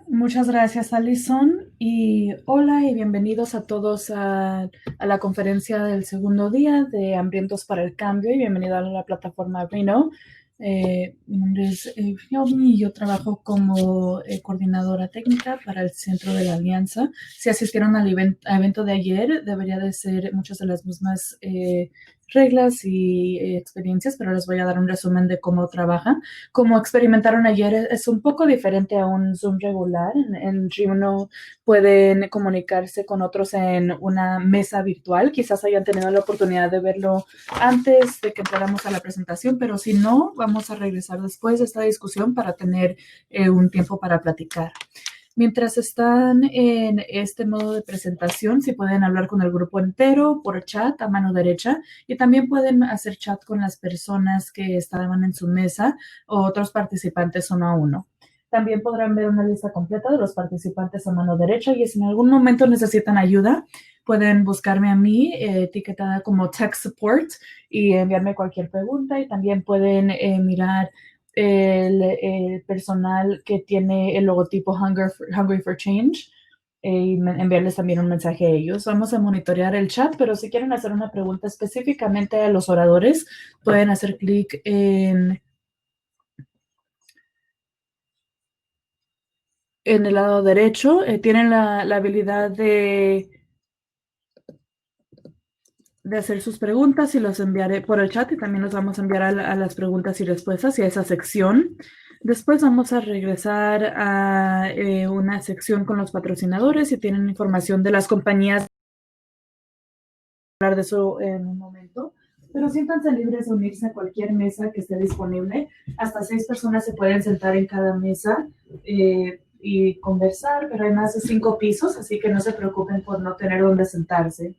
Muchas gracias, Alison. Y hola y bienvenidos a todos a la conferencia del segundo día de Hambrientos para el Cambio y bienvenido a la plataforma Reno. Mi nombre es Naomi y yo trabajo como coordinadora técnica para el Centro de la Alianza. Si asistieron al evento de ayer, debería de ser muchas de las mismas reglas y experiencias, pero les voy a dar un resumen de cómo trabaja. Como experimentaron ayer, es un poco diferente a un Zoom regular. En Juno pueden comunicarse con otros en una mesa virtual. Quizás hayan tenido la oportunidad de verlo antes de que entráramos a la presentación, pero si no, vamos a regresar después de esta discusión para tener un tiempo para platicar. Mientras están en este modo de presentación, si pueden hablar con el grupo entero por chat a mano derecha y también pueden hacer chat con las personas que estaban en su mesa o otros participantes uno a uno. También podrán ver una lista completa de los participantes a mano derecha y si en algún momento necesitan ayuda, pueden buscarme a mí etiquetada como Tech Support y enviarme cualquier pregunta y también pueden mirar el personal que tiene el logotipo Hungry for Change y enviarles también un mensaje a ellos. Vamos a monitorear el chat, pero si quieren hacer una pregunta específicamente a los oradores, pueden hacer clic en el lado derecho. Tienen la habilidad de hacer sus preguntas y los enviaré por el chat y también los vamos a enviar a las preguntas y respuestas y a esa sección. Después vamos a regresar a una sección con los patrocinadores y tienen información de las compañías. Hablar de eso en un momento, pero siéntanse libres de unirse a cualquier mesa que esté disponible. Hasta 6 personas se pueden sentar en cada mesa y conversar, pero hay más de 5 pisos, así que no se preocupen por no tener dónde sentarse.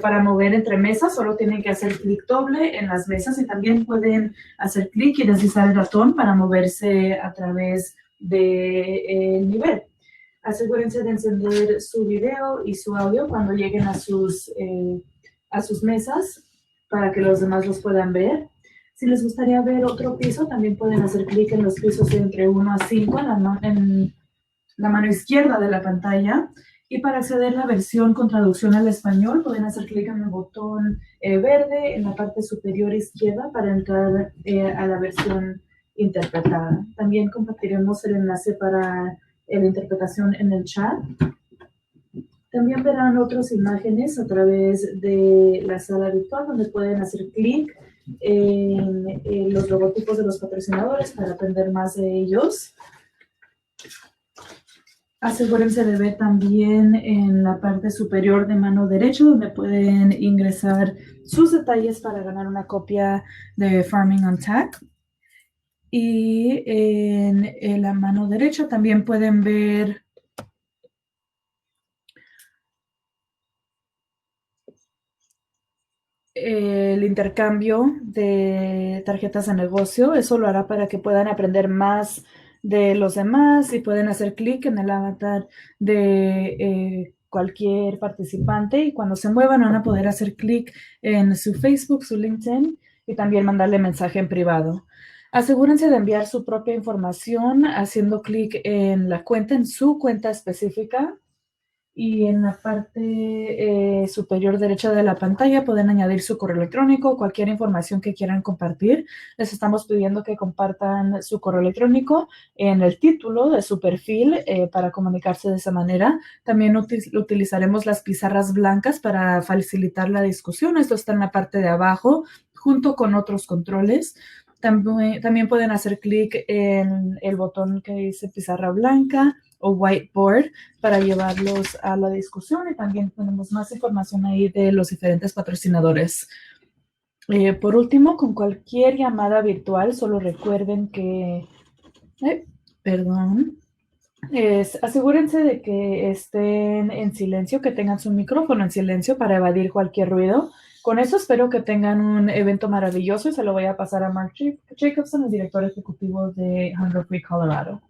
Para mover entre mesas solo tienen que hacer clic doble en las mesas y también pueden hacer clic y deslizar el ratón para moverse a través del nivel. Asegúrense de encender su video y su audio cuando lleguen a sus mesas para que los demás los puedan ver. Si les gustaría ver otro piso, también pueden hacer clic en los pisos de entre 1 a 5 en la mano izquierda de la pantalla. Y para acceder a la versión con traducción al español, pueden hacer clic en el botón verde en la parte superior izquierda para entrar a la versión interpretada. También compartiremos el enlace para la interpretación en el chat. También verán otras imágenes a través de la sala virtual donde pueden hacer clic en los logotipos de los patrocinadores para aprender más de ellos. Asegúrense de ver también en la parte superior de mano derecha donde pueden ingresar sus detalles para ganar una copia de Farming on Tech. Y en la mano derecha también pueden ver el intercambio de tarjetas de negocio. Eso lo hará para que puedan aprender más de los demás y pueden hacer clic en el avatar de cualquier participante y cuando se muevan van a poder hacer clic en su Facebook, su LinkedIn y también mandarle mensaje en privado. Asegúrense de enviar su propia información haciendo clic en la cuenta, en su cuenta específica. Y en la parte superior derecha de la pantalla pueden añadir su correo electrónico, cualquier información que quieran compartir. Les estamos pidiendo que compartan su correo electrónico en el título de su perfil para comunicarse de esa manera. También utilizaremos las pizarras blancas para facilitar la discusión. Esto está en la parte de abajo junto con otros controles. También pueden hacer clic en el botón que dice pizarra blanca o whiteboard para llevarlos a la discusión y también tenemos más información ahí de los diferentes patrocinadores. Por último, con cualquier llamada virtual, solo recuerden que, perdón, asegúrense de que estén en silencio, que tengan su micrófono en silencio para evadir cualquier ruido. Con eso espero que tengan un evento maravilloso y se lo voy a pasar a Mark Jacobson, el director ejecutivo de Hunger Free Colorado.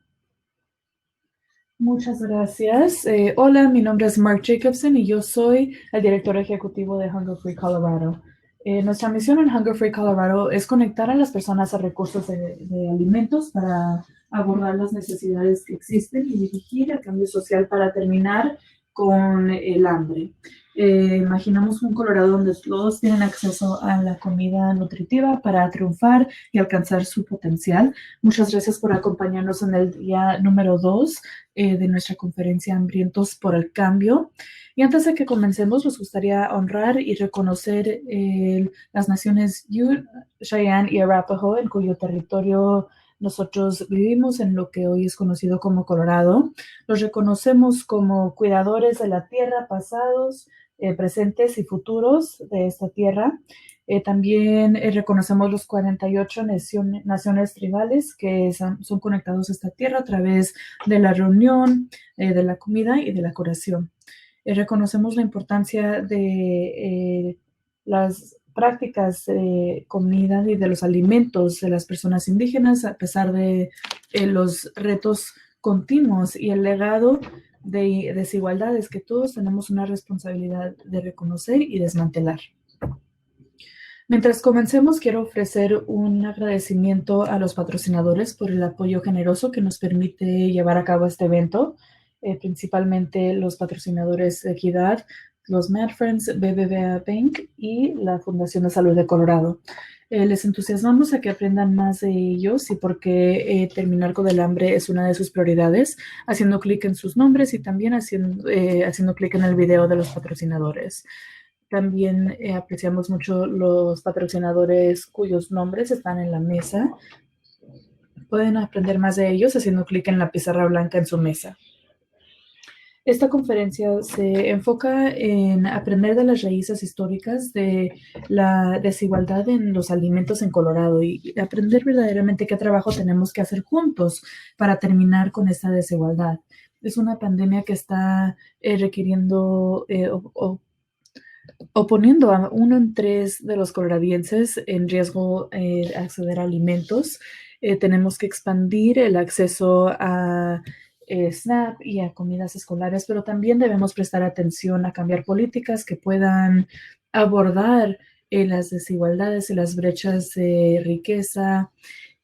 Muchas gracias. Hola, mi nombre es Mark Jacobson y yo soy el director ejecutivo de Hunger Free Colorado. Nuestra misión en Hunger Free Colorado es conectar a las personas a recursos de alimentos para abordar las necesidades que existen y dirigir el cambio social para terminar con el hambre. Imaginamos un Colorado donde todos tienen acceso a la comida nutritiva para triunfar y alcanzar su potencial. Muchas gracias por acompañarnos en el día número 2 de nuestra conferencia Hambrientos por el Cambio. Y antes de que comencemos, nos gustaría honrar y reconocer las naciones Ute, Cheyenne y Arapaho, en cuyo territorio nosotros vivimos, en lo que hoy es conocido como Colorado. Los reconocemos como cuidadores de la tierra, pasados, presentes y futuros de esta tierra. También reconocemos los 48 naciones tribales que son conectados a esta tierra a través de la reunión, de la comida y de la curación. Reconocemos la importancia de las prácticas de comida y de los alimentos de las personas indígenas, a pesar de los retos continuos y el legado de desigualdades que todos tenemos una responsabilidad de reconocer y desmantelar. Mientras comencemos, quiero ofrecer un agradecimiento a los patrocinadores por el apoyo generoso que nos permite llevar a cabo este evento, principalmente los patrocinadores de Equidad, los Mad Friends, BBVA Bank y la Fundación de Salud de Colorado. Les entusiasmamos a que aprendan más de ellos y por qué terminar con el hambre es una de sus prioridades, haciendo clic en sus nombres y también haciendo clic en el video de los patrocinadores. También apreciamos mucho los patrocinadores cuyos nombres están en la mesa. Pueden aprender más de ellos haciendo clic en la pizarra blanca en su mesa. Esta conferencia se enfoca en aprender de las raíces históricas de la desigualdad en los alimentos en Colorado y aprender verdaderamente qué trabajo tenemos que hacer juntos para terminar con esta desigualdad. Es una pandemia que está requiriendo o poniendo a 1 en 3 de los coloradienses en riesgo de acceder a alimentos. Tenemos que expandir el acceso a SNAP y a comidas escolares, pero también debemos prestar atención a cambiar políticas que puedan abordar las desigualdades y las brechas de riqueza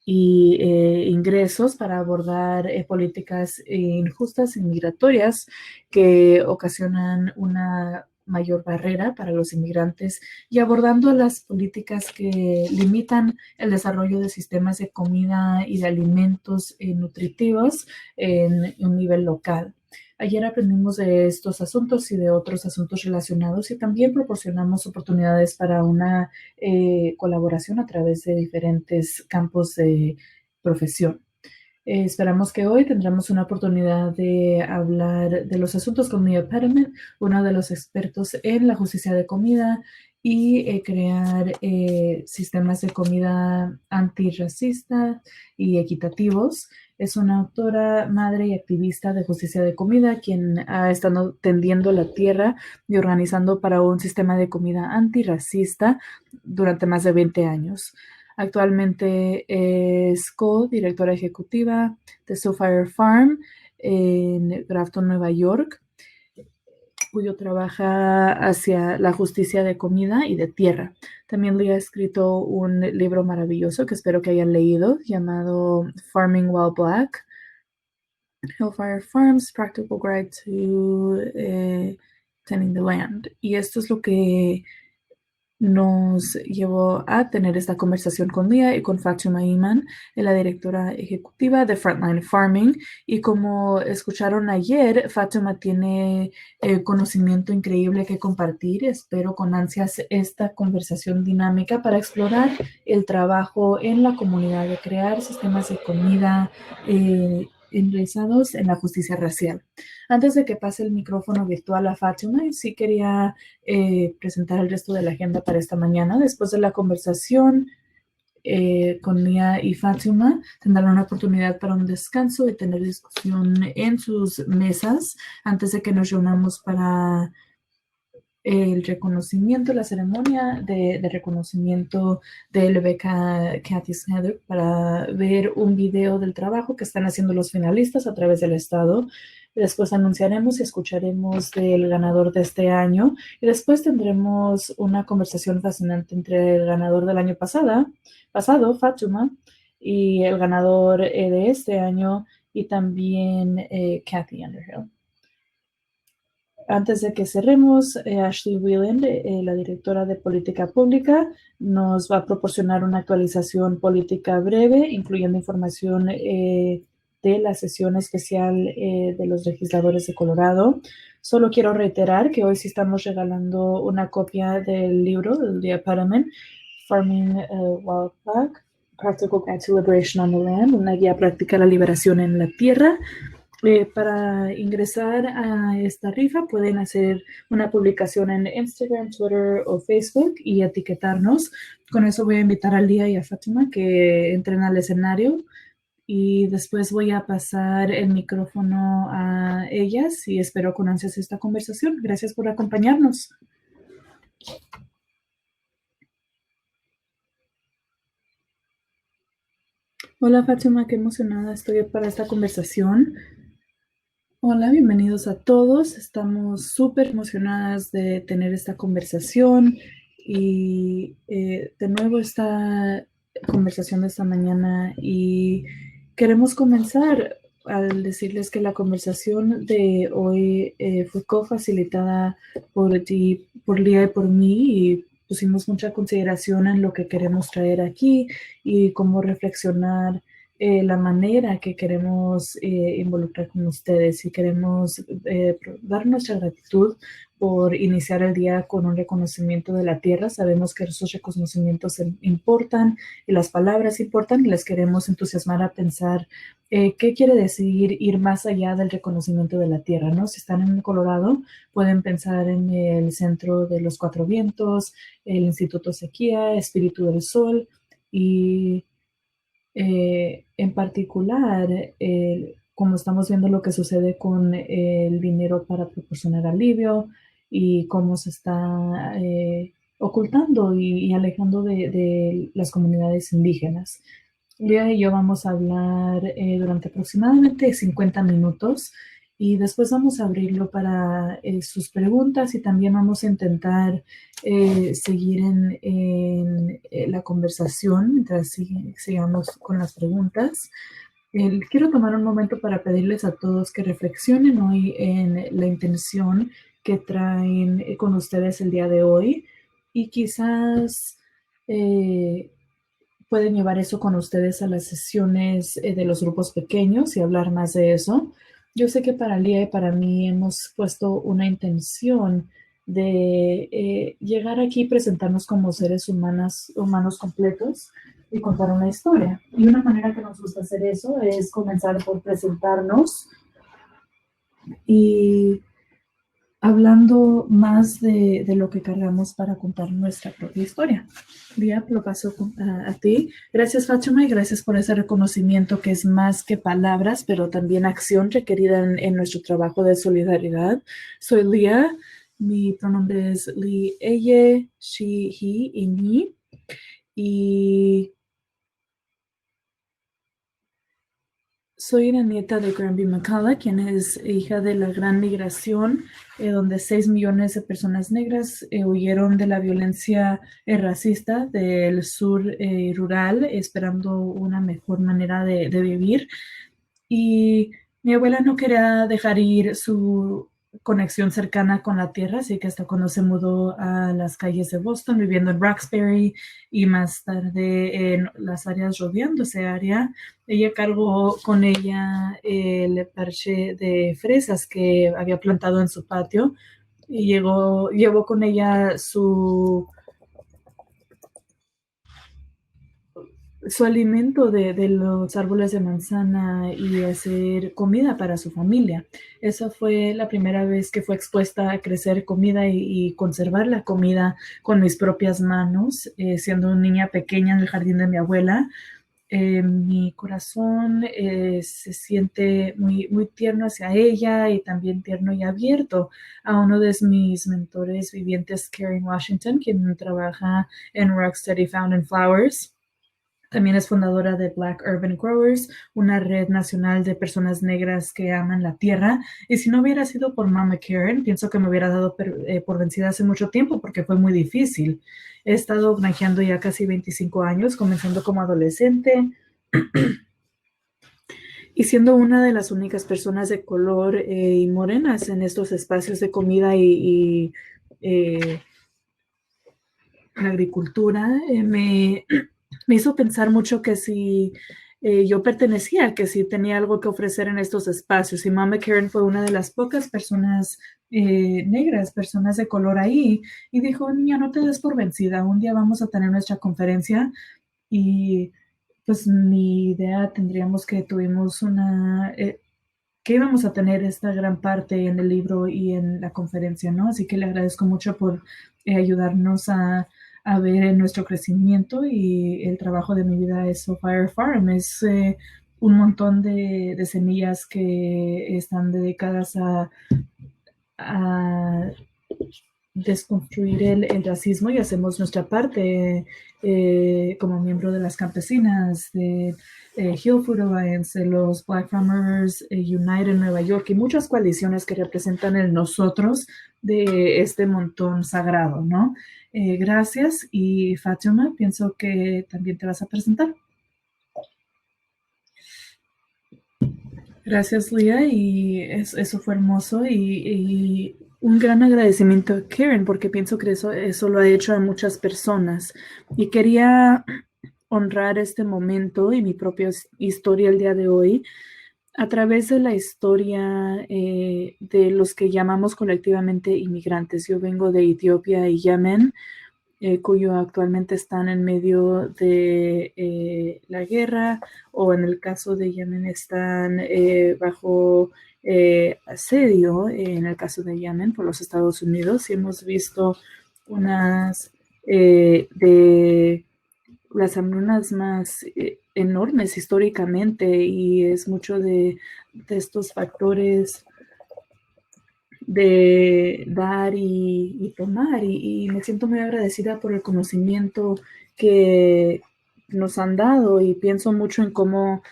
y ingresos para abordar políticas injustas y migratorias que ocasionan una mayor barrera para los inmigrantes y abordando las políticas que limitan el desarrollo de sistemas de comida y de alimentos nutritivos en un nivel local. Ayer aprendimos de estos asuntos y de otros asuntos relacionados y también proporcionamos oportunidades para una colaboración a través de diferentes campos de profesión. Esperamos que hoy tendremos una oportunidad de hablar de los asuntos con Mia Petterman, uno de los expertos en la justicia de comida y crear sistemas de comida antirracista y equitativos. Es una autora, madre y activista de justicia de comida, quien ha estado tendiendo la tierra y organizando para un sistema de comida antirracista durante más de 20 años. Actualmente es co-directora ejecutiva de Sapphire Farm en Grafton, Nueva York, cuyo trabaja hacia la justicia de comida y de tierra. También le ha escrito un libro maravilloso que espero que hayan leído, llamado Farming While Black, Hellfire Farms, Practical Guide to Tending the Land. Y esto es lo que nos llevó a tener esta conversación con Leah y con Fatuma Iman, la directora ejecutiva de Frontline Farming. Y como escucharon ayer, Fatuma tiene conocimiento increíble que compartir. Espero con ansias esta conversación dinámica para explorar el trabajo en la comunidad de crear sistemas de comida enraizados en la justicia racial. Antes de que pase el micrófono virtual a Fatuma, sí quería presentar el resto de la agenda para esta mañana. Después de la conversación con Mia y Fatuma, tendrán una oportunidad para un descanso y tener discusión en sus mesas antes de que nos reunamos para el reconocimiento, la ceremonia de reconocimiento del beca Kathy Snyder para ver un video del trabajo que están haciendo los finalistas a través del estado. Después anunciaremos y escucharemos del ganador de este año y después tendremos una conversación fascinante entre el ganador del año pasado, Fatuma, y el ganador de este año, y también Kathy Underhill. Antes de que cerremos, Ashley Whelan, la directora de Política Pública, nos va a proporcionar una actualización política breve, incluyendo información de la sesión especial de los legisladores de Colorado. Solo quiero reiterar que hoy sí estamos regalando una copia del libro, The Impediment, Farming Wildlife, Practical Guide to Liberation on the Land, una guía práctica a la liberación en la tierra. Para ingresar a esta rifa pueden hacer una publicación en Instagram, Twitter o Facebook y etiquetarnos. Con eso voy a invitar a Lía y a Fátima que entren al escenario y después voy a pasar el micrófono a ellas y espero con ansias esta conversación. Gracias por acompañarnos. Hola Fátima, qué emocionada estoy para esta conversación. Hola, bienvenidos a todos. Estamos súper emocionadas de tener esta conversación y de nuevo esta conversación de esta mañana, y queremos comenzar al decirles que la conversación de hoy fue co-facilitada por Lía y por mí, y pusimos mucha consideración en lo que queremos traer aquí y cómo reflexionar la manera que queremos involucrar con ustedes, y queremos dar nuestra gratitud por iniciar el día con un reconocimiento de la tierra. Sabemos que esos reconocimientos importan y las palabras importan, y les queremos entusiasmar a pensar qué quiere decir ir más allá del reconocimiento de la tierra, ¿no? Si están en Colorado, pueden pensar en el Centro de los Cuatro Vientos, el Instituto Sequía, Espíritu del Sol, y en particular, como estamos viendo lo que sucede con el dinero para proporcionar alivio y cómo se está ocultando y alejando de las comunidades indígenas. Lía y yo vamos a hablar durante aproximadamente 50 minutos, y después vamos a abrirlo para sus preguntas, y también vamos a intentar seguir en la conversación mientras sigamos con las preguntas. Quiero tomar un momento para pedirles a todos que reflexionen hoy en la intención que traen con ustedes el día de hoy, y quizás pueden llevar eso con ustedes a las sesiones de los grupos pequeños y hablar más de eso. Yo sé que para Lía y para mí hemos puesto una intención de llegar aquí y presentarnos como seres humanos completos y contar una historia. Y una manera que nos gusta hacer eso es comenzar por presentarnos y hablando más de lo que cargamos para contar nuestra propia historia. Lía, lo paso a ti. Gracias, Fátima, y gracias por ese reconocimiento que es más que palabras, pero también acción requerida en nuestro trabajo de solidaridad. Soy Lía, mi pronombre es Lee, ella, she, he y me, y soy la nieta de Granby McCullough, quien es hija de la Gran Migración, donde 6 millones de personas negras huyeron de la violencia racista del sur rural, esperando una mejor manera de vivir. Y mi abuela no quería dejar ir su conexión cercana con la tierra, así que hasta cuando se mudó a las calles de Boston, viviendo en Roxbury y más tarde en las áreas rodeando ese área, ella cargó con ella el parche de fresas que había plantado en su patio, y llevó con ella su alimento de los árboles de manzana y hacer comida para su familia. Esa fue la primera vez que fue expuesta a crecer comida y conservar la comida con mis propias manos, siendo una niña pequeña en el jardín de mi abuela. Mi corazón se siente muy, muy tierno hacia ella, y también tierno y abierto a uno de mis mentores vivientes, Karen Washington, quien trabaja en Rocksteady Found in Flowers. También es fundadora de Black Urban Growers, una red nacional de personas negras que aman la tierra. Y si no hubiera sido por Mama Karen, pienso que me hubiera dado por vencida hace mucho tiempo, porque fue muy difícil. He estado granjeando ya casi 25 años, comenzando como adolescente, Y siendo una de las únicas personas de color y morenas en estos espacios de comida y agricultura, me hizo pensar mucho que si yo pertenecía, que si tenía algo que ofrecer en estos espacios. Y Mama Karen fue una de las pocas personas negras, personas de color ahí, y dijo, niña, no te des por vencida, un día vamos a tener nuestra conferencia y pues mi idea tendríamos que tuvimos que íbamos a tener esta gran parte en el libro y en la conferencia, ¿no? Así que le agradezco mucho por ayudarnos a ver nuestro crecimiento y el trabajo de mi vida es Fire Farm. Es un montón de semillas que están dedicadas a desconstruir el racismo y hacemos nuestra parte como miembro de las campesinas, de Hill Food Alliance, de los Black Farmers United en Nueva York y muchas coaliciones que representan el nosotros de este montón sagrado, ¿no? Gracias y Fátima, pienso que también te vas a presentar. Gracias, Lía, y eso fue hermoso y un gran agradecimiento a Karen porque pienso que eso lo ha hecho a muchas personas y quería honrar este momento y mi propia historia el día de hoy a través de la historia de los que llamamos colectivamente inmigrantes. Yo vengo de Etiopía y Yemen, cuyo actualmente están en medio de la guerra, o en el caso de Yemen están bajo asedio, en el caso de Yemen, por los Estados Unidos. Y hemos visto unas de las hambrunas más enormes históricamente, y es mucho de estos factores de dar y tomar y me siento muy agradecida por el conocimiento que nos han dado y pienso mucho en cómo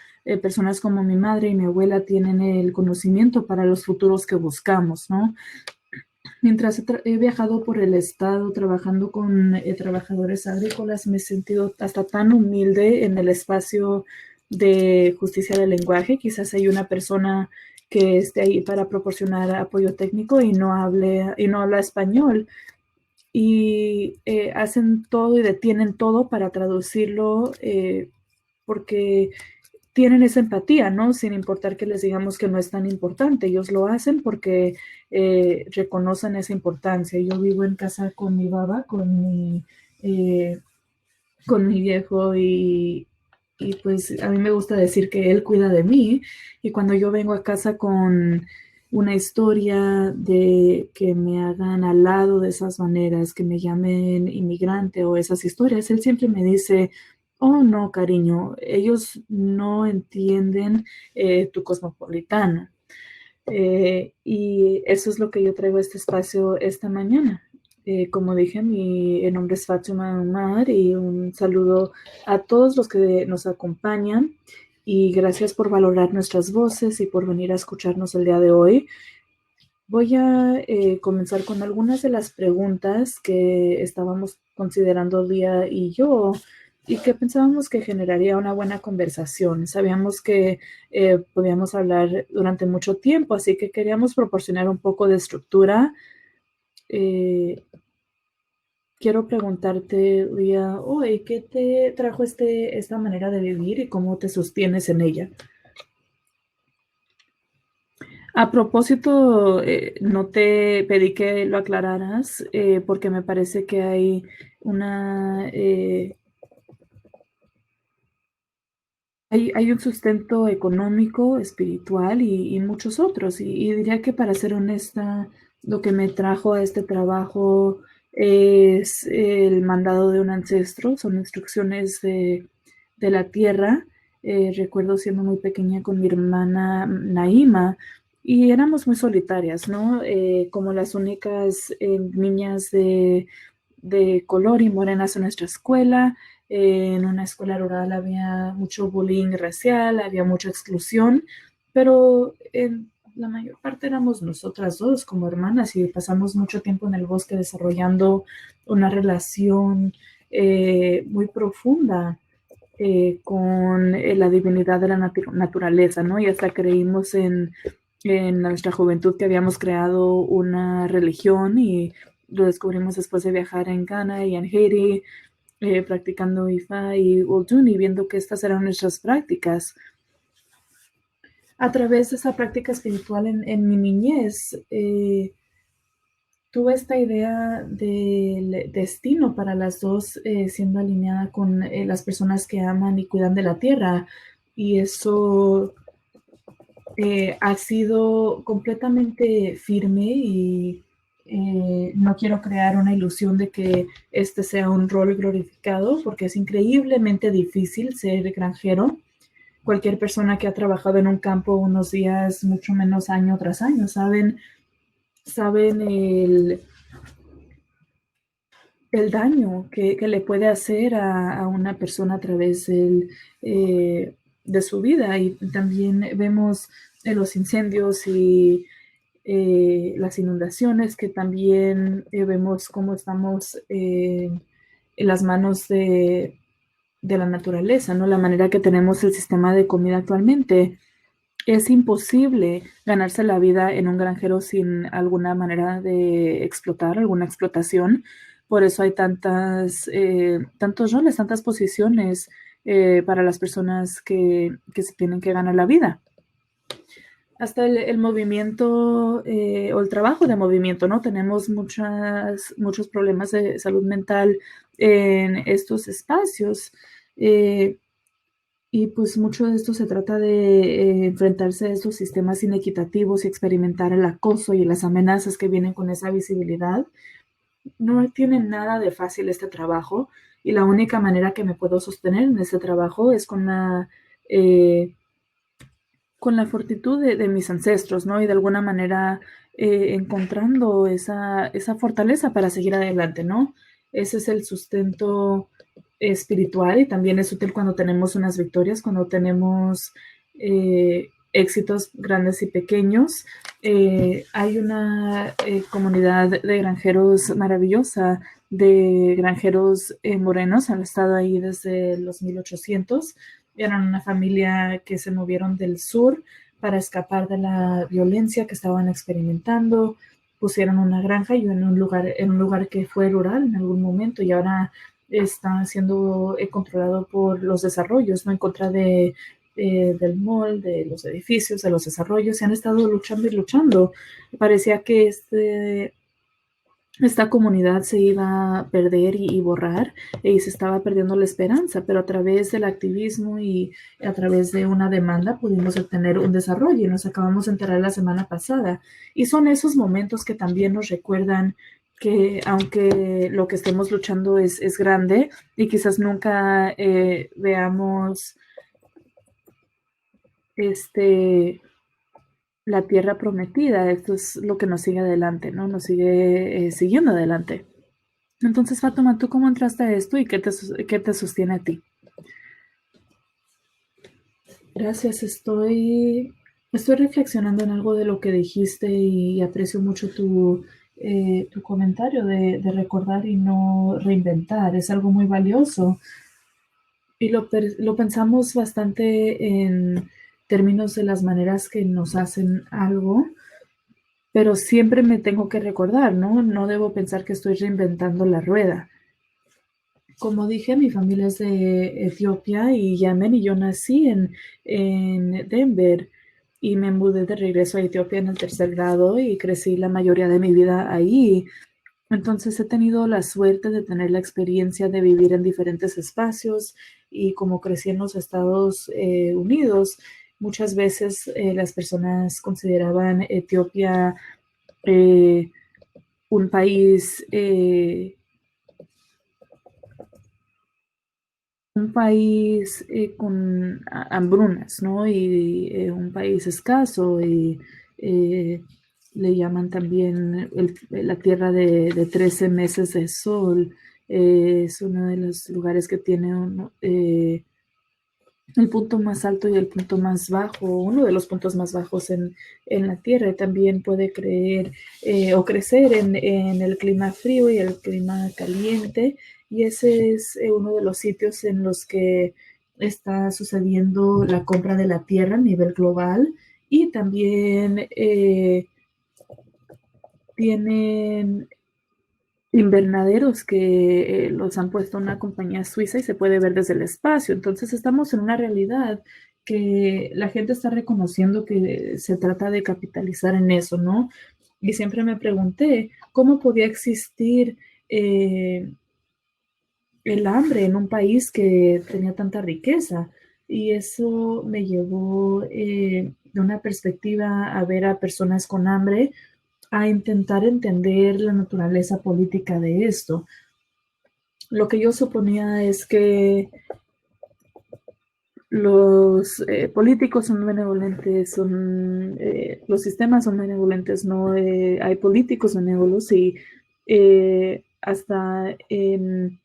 personas como mi madre y mi abuela tienen el conocimiento para los futuros que buscamos, ¿no? Mientras he viajado por el estado trabajando con trabajadores agrícolas, me he sentido hasta tan humilde en el espacio de justicia del lenguaje. Quizás hay una persona que esté ahí para proporcionar apoyo técnico y no habla español. Y hacen todo y detienen todo para traducirlo porque tienen esa empatía, ¿no? Sin importar que les digamos que no es tan importante. Ellos lo hacen porque reconocen esa importancia. Yo vivo en casa con mi baba, con mi viejo y pues a mí me gusta decir que él cuida de mí y cuando yo vengo a casa con una historia de que me hagan al lado de esas maneras, que me llamen inmigrante o esas historias, él siempre me dice, oh no, cariño, ellos no entienden tu cosmopolitano. Y eso es lo que yo traigo a este espacio esta mañana. Como dije, mi nombre es Fátima Omar y un saludo a todos los que nos acompañan y gracias por valorar nuestras voces y por venir a escucharnos el día de hoy. Voy a comenzar con algunas de las preguntas que estábamos considerando Lía y yo y que pensábamos que generaría una buena conversación. Sabíamos que podíamos hablar durante mucho tiempo, así que queríamos proporcionar un poco de estructura. Quiero preguntarte, Lía, hoy, ¿qué te trajo esta manera de vivir y cómo te sostienes en ella? A propósito, no te pedí que lo aclararas porque me parece que hay hay un sustento económico, espiritual y muchos otros. Y diría que para ser honesta, lo que me trajo a este trabajo es el mandado de un ancestro, son instrucciones de la tierra. Recuerdo siendo muy pequeña con mi hermana Naima y éramos muy solitarias, ¿no? Como las únicas niñas de color y morenas en nuestra escuela. En una escuela rural había mucho bullying racial, había mucha exclusión, pero en la mayor parte éramos nosotras dos como hermanas y pasamos mucho tiempo en el bosque desarrollando una relación muy profunda. con la divinidad de la naturaleza, ¿no? Y hasta creímos en nuestra juventud que habíamos creado una religión y lo descubrimos después de viajar en Ghana y en Haití, practicando Ifa y Udun y viendo que estas eran nuestras prácticas. A través de esa práctica espiritual en mi niñez, tuve esta idea del destino para las dos, siendo alineada con las personas que aman y cuidan de la tierra. Y eso ha sido completamente firme y no quiero crear una ilusión de que este sea un rol glorificado, porque es increíblemente difícil ser granjero. Cualquier persona que ha trabajado en un campo unos días, mucho menos año tras año, saben el daño que le puede hacer a una persona a través de su vida. Y también vemos los incendios y las inundaciones, que también vemos cómo estamos en las manos de la naturaleza, ¿no? La manera que tenemos el sistema de comida actualmente. Es imposible ganarse la vida en un granjero sin alguna manera de explotar, alguna explotación. Por eso hay tantos roles, tantas posiciones para las personas que se tienen que ganar la vida. Hasta el movimiento o el trabajo de movimiento, ¿no? Tenemos muchos problemas de salud mental en estos espacios. Y pues mucho de esto se trata de enfrentarse a estos sistemas inequitativos y experimentar el acoso y las amenazas que vienen con esa visibilidad. No tiene nada de fácil este trabajo y la única manera que me puedo sostener en este trabajo es con la fortitud de mis ancestros, ¿no? Y de alguna manera encontrando esa fortaleza para seguir adelante, ¿no? Ese es el sustento espiritual y también es útil cuando tenemos unas victorias, cuando tenemos éxitos grandes y pequeños. Hay una comunidad de granjeros maravillosa, de granjeros morenos, han estado ahí desde los 1800. Eran una familia que se movieron del sur para escapar de la violencia que estaban experimentando. Pusieron una granja y en un lugar que fue rural en algún momento y ahora está siendo controlado por los desarrollos, ¿no? En contra del mall, de los edificios, de los desarrollos. Se han estado luchando y luchando. Parecía que esta comunidad se iba a perder y borrar y se estaba perdiendo la esperanza, pero a través del activismo y a través de una demanda pudimos obtener un desarrollo y nos acabamos de enterar la semana pasada. Y son esos momentos que también nos recuerdan que aunque lo que estemos luchando es grande y quizás nunca veamos la tierra prometida, esto es lo que nos sigue adelante, ¿no? Nos sigue siguiendo adelante. Entonces, Fátima, ¿tú cómo entraste a esto y qué te sostiene a ti? Gracias, estoy reflexionando en algo de lo que dijiste y aprecio mucho tu comentario de recordar y no reinventar. Es algo muy valioso y lo pensamos bastante en términos de las maneras que nos hacen algo, pero siempre me tengo que recordar, ¿no? No debo pensar que estoy reinventando la rueda. Como dije, mi familia es de Etiopía y Yemen y yo nací en Denver y me mudé de regreso a Etiopía en el 3er grado y crecí la mayoría de mi vida ahí. Entonces he tenido la suerte de tener la experiencia de vivir en diferentes espacios y como crecí en los Estados Unidos, muchas veces las personas consideraban Etiopía eh, un país con hambrunas, ¿no? Y un país escaso y le llaman también la tierra de 13 meses de sol. Es uno de los lugares que tiene el punto más alto y el punto más bajo, uno de los puntos más bajos en la Tierra. Y también puede o crecer en el clima frío y el clima caliente. Y ese es uno de los sitios en los que está sucediendo la compra de la tierra a nivel global y también tienen invernaderos que los han puesto una compañía suiza y se puede ver desde el espacio. Entonces estamos en una realidad que la gente está reconociendo que se trata de capitalizar en eso, ¿no? Y siempre me pregunté cómo podía existir el hambre en un país que tenía tanta riqueza. Y eso me llevó de una perspectiva a ver a personas con hambre, a intentar entender la naturaleza política de esto. Lo que yo suponía es que los políticos son benevolentes, los sistemas son benevolentes, no hay políticos benévolos y hasta en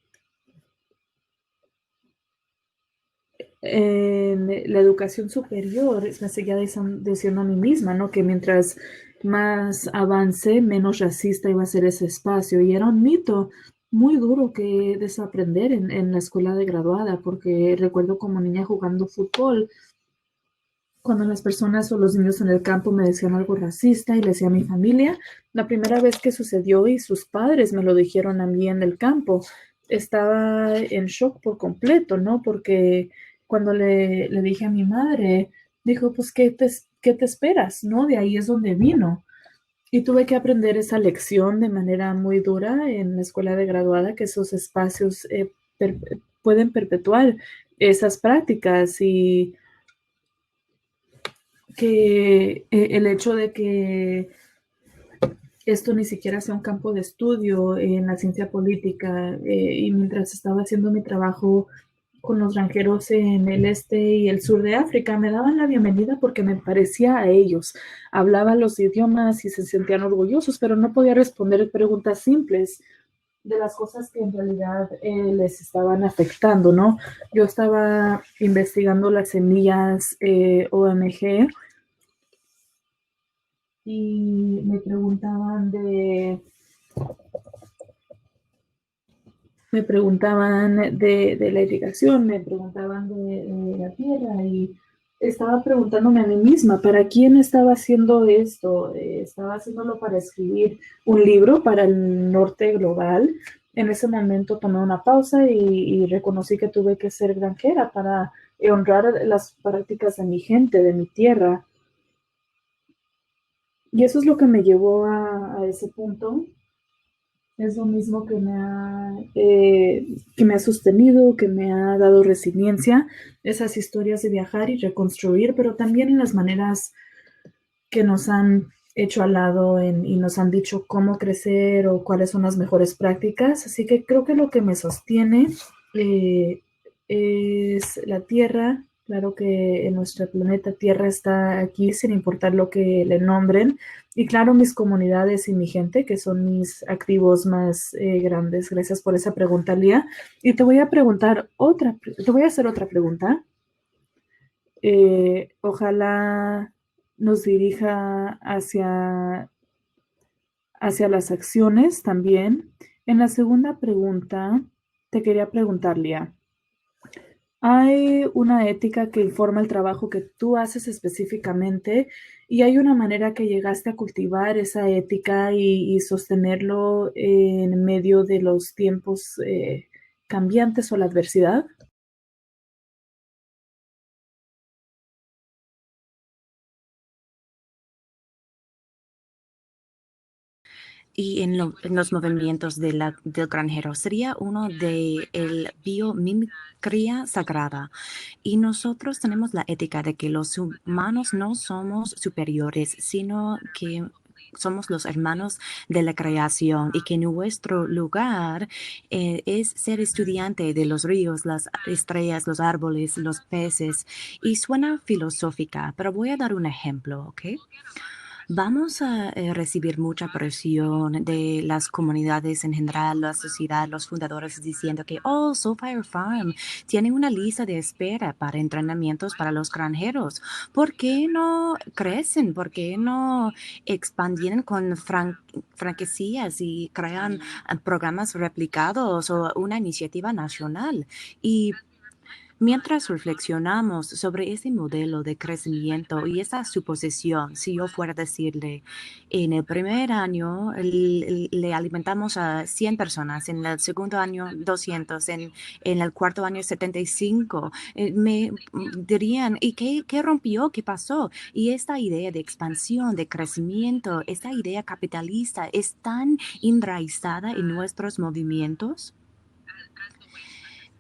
la educación superior me seguía diciendo a mí misma, ¿no? Que mientras más avance, menos racista iba a ser ese espacio. Y era un mito muy duro que desaprender en la escuela de graduada, porque recuerdo como niña jugando fútbol, cuando las personas o los niños en el campo me decían algo racista y le decía a mi familia, la primera vez que sucedió y sus padres me lo dijeron a mí en el campo, estaba en shock por completo, ¿no? Porque cuando le dije a mi madre, dijo, pues, qué te esperas? ¿No? De ahí es donde vino. Y tuve que aprender esa lección de manera muy dura en la escuela de graduada, que esos espacios pueden perpetuar esas prácticas y que el hecho de que esto ni siquiera sea un campo de estudio en la ciencia política y mientras estaba haciendo mi trabajo con los granjeros en el este y el sur de África, me daban la bienvenida porque me parecía a ellos. Hablaba los idiomas y se sentían orgullosos, pero no podía responder preguntas simples de las cosas que en realidad les estaban afectando, ¿no? Yo estaba investigando las semillas OMG y me preguntaban de la irrigación, me preguntaban de la tierra y estaba preguntándome a mí misma, ¿para quién estaba haciendo esto? Estaba haciéndolo para escribir un libro para el norte global. En ese momento tomé una pausa y reconocí que tuve que ser granjera para honrar las prácticas de mi gente, de mi tierra. Y eso es lo que me llevó a ese punto. Es lo mismo que me ha sostenido, que me ha dado resiliencia, esas historias de viajar y reconstruir, pero también en las maneras que nos han hecho al lado y nos han dicho cómo crecer o cuáles son las mejores prácticas. Así que creo que lo que me sostiene eh, es la Tierra. Claro que en nuestro planeta Tierra está aquí sin importar lo que le nombren. Y claro, mis comunidades y mi gente, que son mis activos más grandes. Gracias por esa pregunta, Lía. Y te voy a te voy a hacer otra pregunta. Ojalá nos dirija hacia las acciones también. En la segunda pregunta, te quería preguntar, Lía, ¿hay una ética que informa el trabajo que tú haces específicamente y hay una manera que llegaste a cultivar esa ética y sostenerlo en medio de los tiempos cambiantes o la adversidad? Y en los movimientos del granjero sería uno de el biomimicría sagrada. Y nosotros tenemos la ética de que los humanos no somos superiores, sino que somos los hermanos de la creación y que nuestro lugar es ser estudiante de los ríos, las estrellas, los árboles, los peces. Y suena filosófica, pero voy a dar un ejemplo, ¿ok? Vamos a recibir mucha presión de las comunidades en general, la sociedad, los fundadores diciendo que, oh, Soulfire Farm tiene una lista de espera para entrenamientos para los granjeros. ¿Por qué no crecen? ¿Por qué no expandieron con franquicias y crean programas replicados o una iniciativa nacional? Y Mientras reflexionamos sobre ese modelo de crecimiento y esa suposición, si yo fuera a decirle, en el primer año le alimentamos a 100 personas, en el segundo año 200, en el cuarto año 75, me dirían, ¿y qué rompió? ¿Qué pasó? Y esta idea de expansión, de crecimiento, esta idea capitalista es tan enraizada en nuestros movimientos.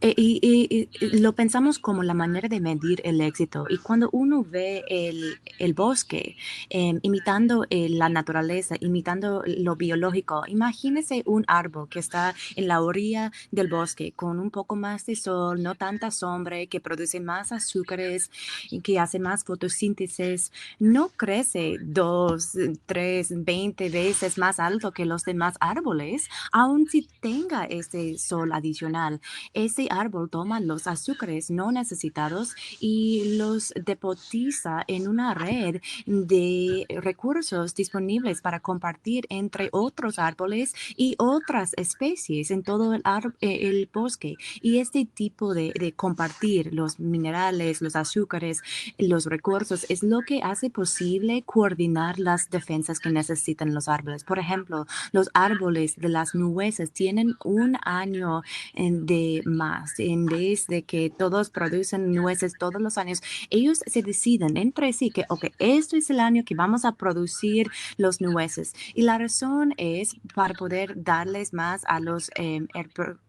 Y lo pensamos como la manera de medir el éxito. Y cuando uno ve el bosque imitando la naturaleza, imitando lo biológico, imagínese un árbol que está en la orilla del bosque con un poco más de sol, no tanta sombra, que produce más azúcares y que hace más fotosíntesis. No crece 2, 3, 20 veces más alto que los demás árboles, aun si tenga ese sol adicional. Ese árbol toma los azúcares no necesitados y los deposita en una red de recursos disponibles para compartir entre otros árboles y otras especies en todo el bosque. Y este tipo de compartir los minerales, los azúcares, los recursos es lo que hace posible coordinar las defensas que necesitan los árboles. Por ejemplo, los árboles de las nueces tienen un año de más. En vez de que todos producen nueces todos los años, ellos se deciden entre sí que, ok, esto es el año que vamos a producir los nueces. Y la razón es para poder darles más a los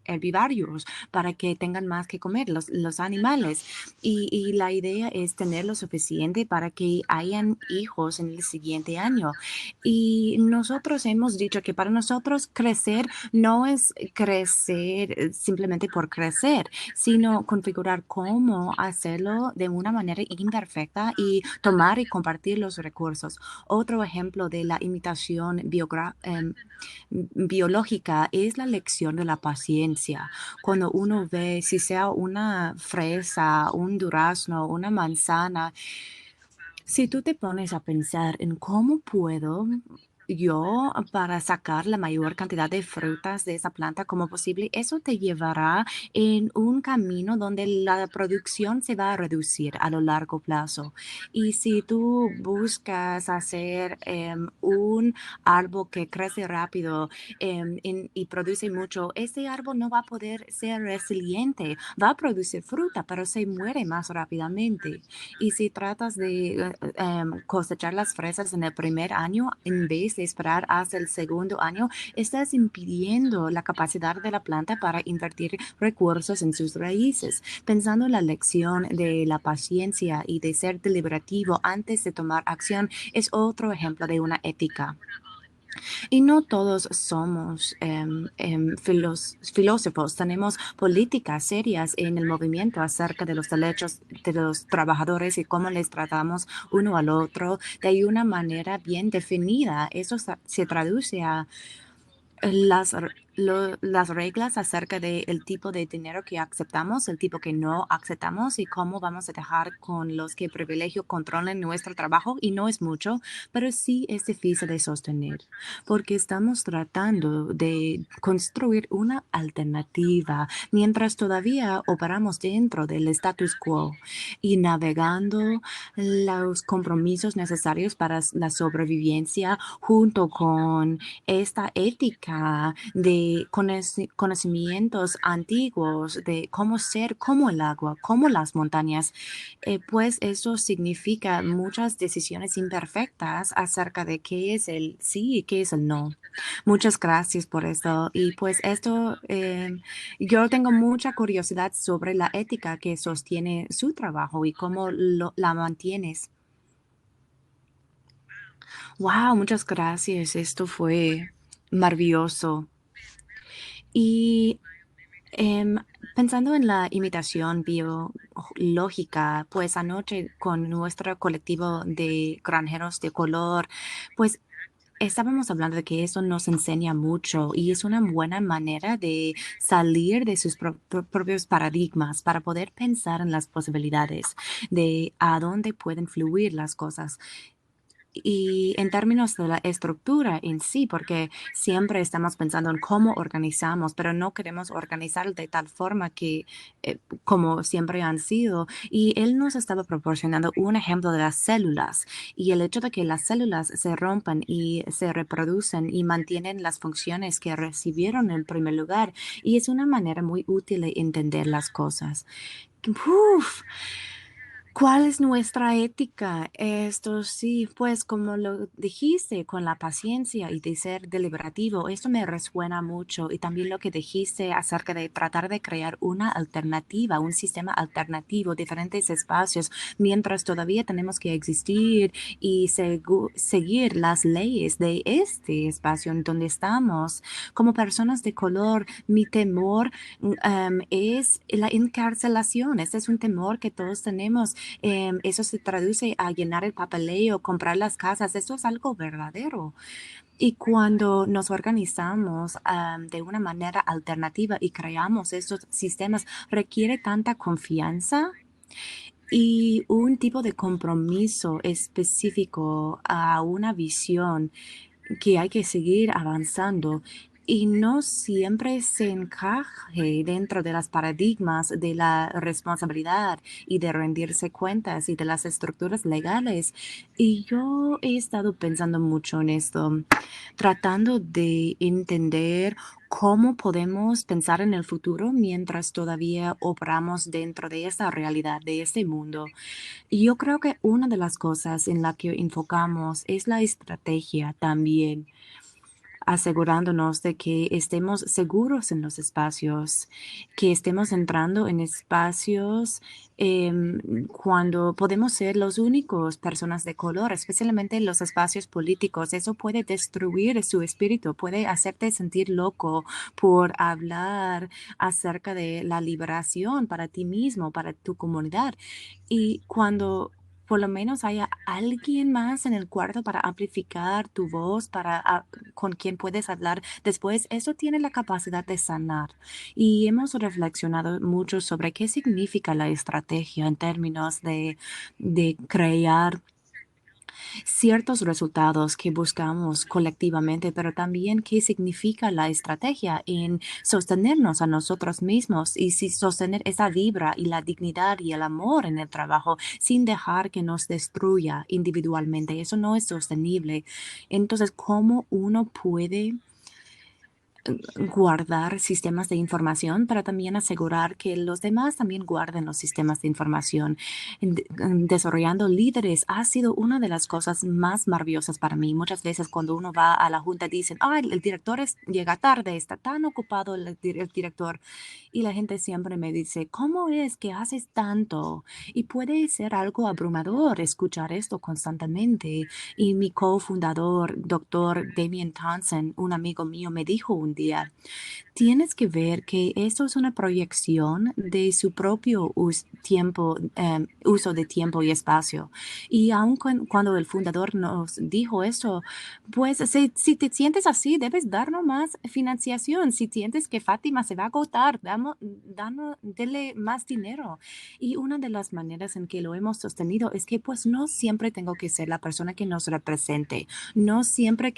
herbivorios, para que tengan más que comer los animales. Y la idea es tener lo suficiente para que hayan hijos en el siguiente año. Y nosotros hemos dicho que para nosotros crecer no es crecer simplemente por crecer, sino configurar cómo hacerlo de una manera imperfecta y tomar y compartir los recursos. Otro ejemplo de la imitación biológica es la lección de la paciencia. Cuando uno ve, si sea una fresa, un durazno, una manzana, si tú te pones a pensar en cómo puedo yo para sacar la mayor cantidad de frutas de esa planta como posible, eso te llevará en un camino donde la producción se va a reducir a lo largo plazo. Y si tú buscas hacer un árbol que crece rápido y produce mucho, ese árbol no va a poder ser resiliente, va a producir fruta, pero se muere más rápidamente. Y si tratas de cosechar las fresas en el primer año, en vez de esperar hasta el segundo año, estás impidiendo la capacidad de la planta para invertir recursos en sus raíces. Pensando en la lección de la paciencia y de ser deliberativo antes de tomar acción, es otro ejemplo de una ética. Y no todos somos filósofos, tenemos políticas serias en el movimiento acerca de los derechos de los trabajadores y cómo les tratamos uno al otro de una manera bien definida. Eso se traduce a las reglas acerca del tipo de dinero que aceptamos, el tipo que no aceptamos y cómo vamos a dejar con los que privilegio controlen nuestro trabajo. Y no es mucho, pero sí es difícil de sostener porque estamos tratando de construir una alternativa mientras todavía operamos dentro del status quo y navegando los compromisos necesarios para la sobrevivencia junto con esta ética de conocimientos antiguos de cómo ser como el agua, como las montañas, pues eso significa muchas decisiones imperfectas acerca de qué es el sí y qué es el no. Muchas gracias por esto. Y pues esto, yo tengo mucha curiosidad sobre la ética que sostiene su trabajo y cómo la mantienes. Wow, muchas gracias. Esto fue maravilloso. Y em, pensando en la imitación biológica, pues anoche con nuestro colectivo de granjeros de color, pues estábamos hablando de que eso nos enseña mucho y es una buena manera de salir de sus propios paradigmas para poder pensar en las posibilidades de a dónde pueden fluir las cosas. Y en términos de la estructura en sí, porque siempre estamos pensando en cómo organizamos, pero no queremos organizar de tal forma que como siempre han sido. Y él nos estaba proporcionando un ejemplo de las células y el hecho de que las células se rompan y se reproducen y mantienen las funciones que recibieron en primer lugar. Y es una manera muy útil de entender las cosas. Uf, ¿cuál es nuestra ética? Esto sí, pues como lo dijiste, con la paciencia y de ser deliberativo, esto me resuena mucho. Y también lo que dijiste acerca de tratar de crear una alternativa, un sistema alternativo, diferentes espacios, mientras todavía tenemos que existir y seguir las leyes de este espacio en donde estamos. Como personas de color, mi temor es la encarcelación. Este es un temor que todos tenemos. Eso se traduce a llenar el papeleo, comprar las casas. Eso es algo verdadero. Y cuando nos organizamos de una manera alternativa y creamos estos sistemas, requiere tanta confianza y un tipo de compromiso específico a una visión que hay que seguir avanzando y no siempre se encaje dentro de las paradigmas de la responsabilidad y de rendirse cuentas y de las estructuras legales. Y yo he estado pensando mucho en esto, tratando de entender cómo podemos pensar en el futuro mientras todavía operamos dentro de esta realidad, de este mundo. Y yo creo que una de las cosas en la que enfocamos es la estrategia también, asegurándonos de que estemos seguros en los espacios, que estemos entrando en espacios cuando podemos ser los únicos personas de color, especialmente en los espacios políticos. Eso puede destruir su espíritu, puede hacerte sentir loco por hablar acerca de la liberación para ti mismo, para tu comunidad. Y cuando por lo menos haya alguien más en el cuarto para amplificar tu voz, para con quien puedes hablar después, eso tiene la capacidad de sanar. Y hemos reflexionado mucho sobre qué significa la estrategia en términos de crear ciertos resultados que buscamos colectivamente, pero también qué significa la estrategia en sostenernos a nosotros mismos y si sostener esa vibra y la dignidad y el amor en el trabajo sin dejar que nos destruya individualmente. Eso no es sostenible. Entonces, ¿cómo uno puede guardar sistemas de información, pero también asegurar que los demás también guarden los sistemas de información? Desarrollando líderes ha sido una de las cosas más maravillosas para mí. Muchas veces cuando uno va a la junta dicen, ay, el director llega tarde, está tan ocupado el director. Y la gente siempre me dice, ¿cómo es que haces tanto? Y puede ser algo abrumador escuchar esto constantemente. Y mi cofundador, doctor Damien Townsend, un amigo mío, me dijo un día, tienes que ver que esto es una proyección de su propio uso de tiempo y espacio. Y aun cuando el fundador nos dijo eso, pues si te sientes así, debes darnos más financiación. Si sientes que Fátima se va a agotar, dale más dinero. Y una de las maneras en que lo hemos sostenido es que pues no siempre tengo que ser la persona que nos represente. No siempre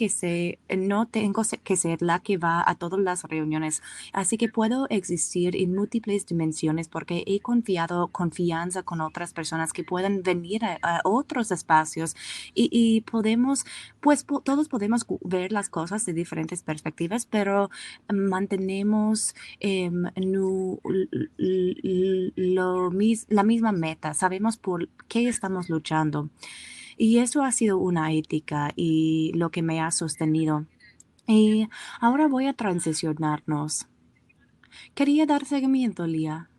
no tengo que ser la que va a todas las reuniones. Así que puedo existir en múltiples dimensiones porque he confianza con otras personas que pueden venir a otros espacios y podemos, pues todos podemos ver las cosas de diferentes perspectivas, pero mantenemos la misma meta. Sabemos por qué estamos luchando. Y eso ha sido una ética y lo que me ha sostenido. Y ahora voy a transicionarnos. Quería dar seguimiento, Lía.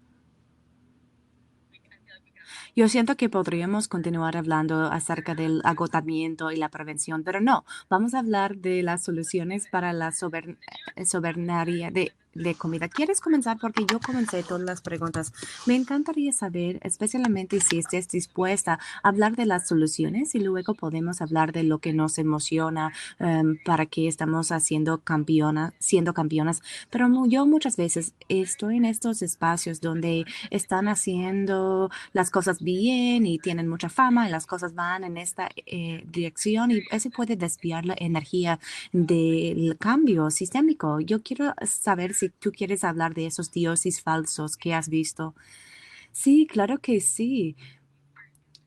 Yo siento que podríamos continuar hablando acerca del agotamiento y la prevención, pero no, vamos a hablar de las soluciones para la soberanía, de comida. ¿Quieres comenzar? Porque yo comencé todas las preguntas. Me encantaría saber, especialmente si estés dispuesta a hablar de las soluciones y luego podemos hablar de lo que nos emociona, para qué estamos siendo campeonas. Pero yo muchas veces estoy en estos espacios donde están haciendo las cosas bien y tienen mucha fama y las cosas van en esta dirección y eso puede desviar la energía del cambio sistémico. Yo quiero saber si tú quieres hablar de esos dioses falsos que has visto. Sí, claro que sí.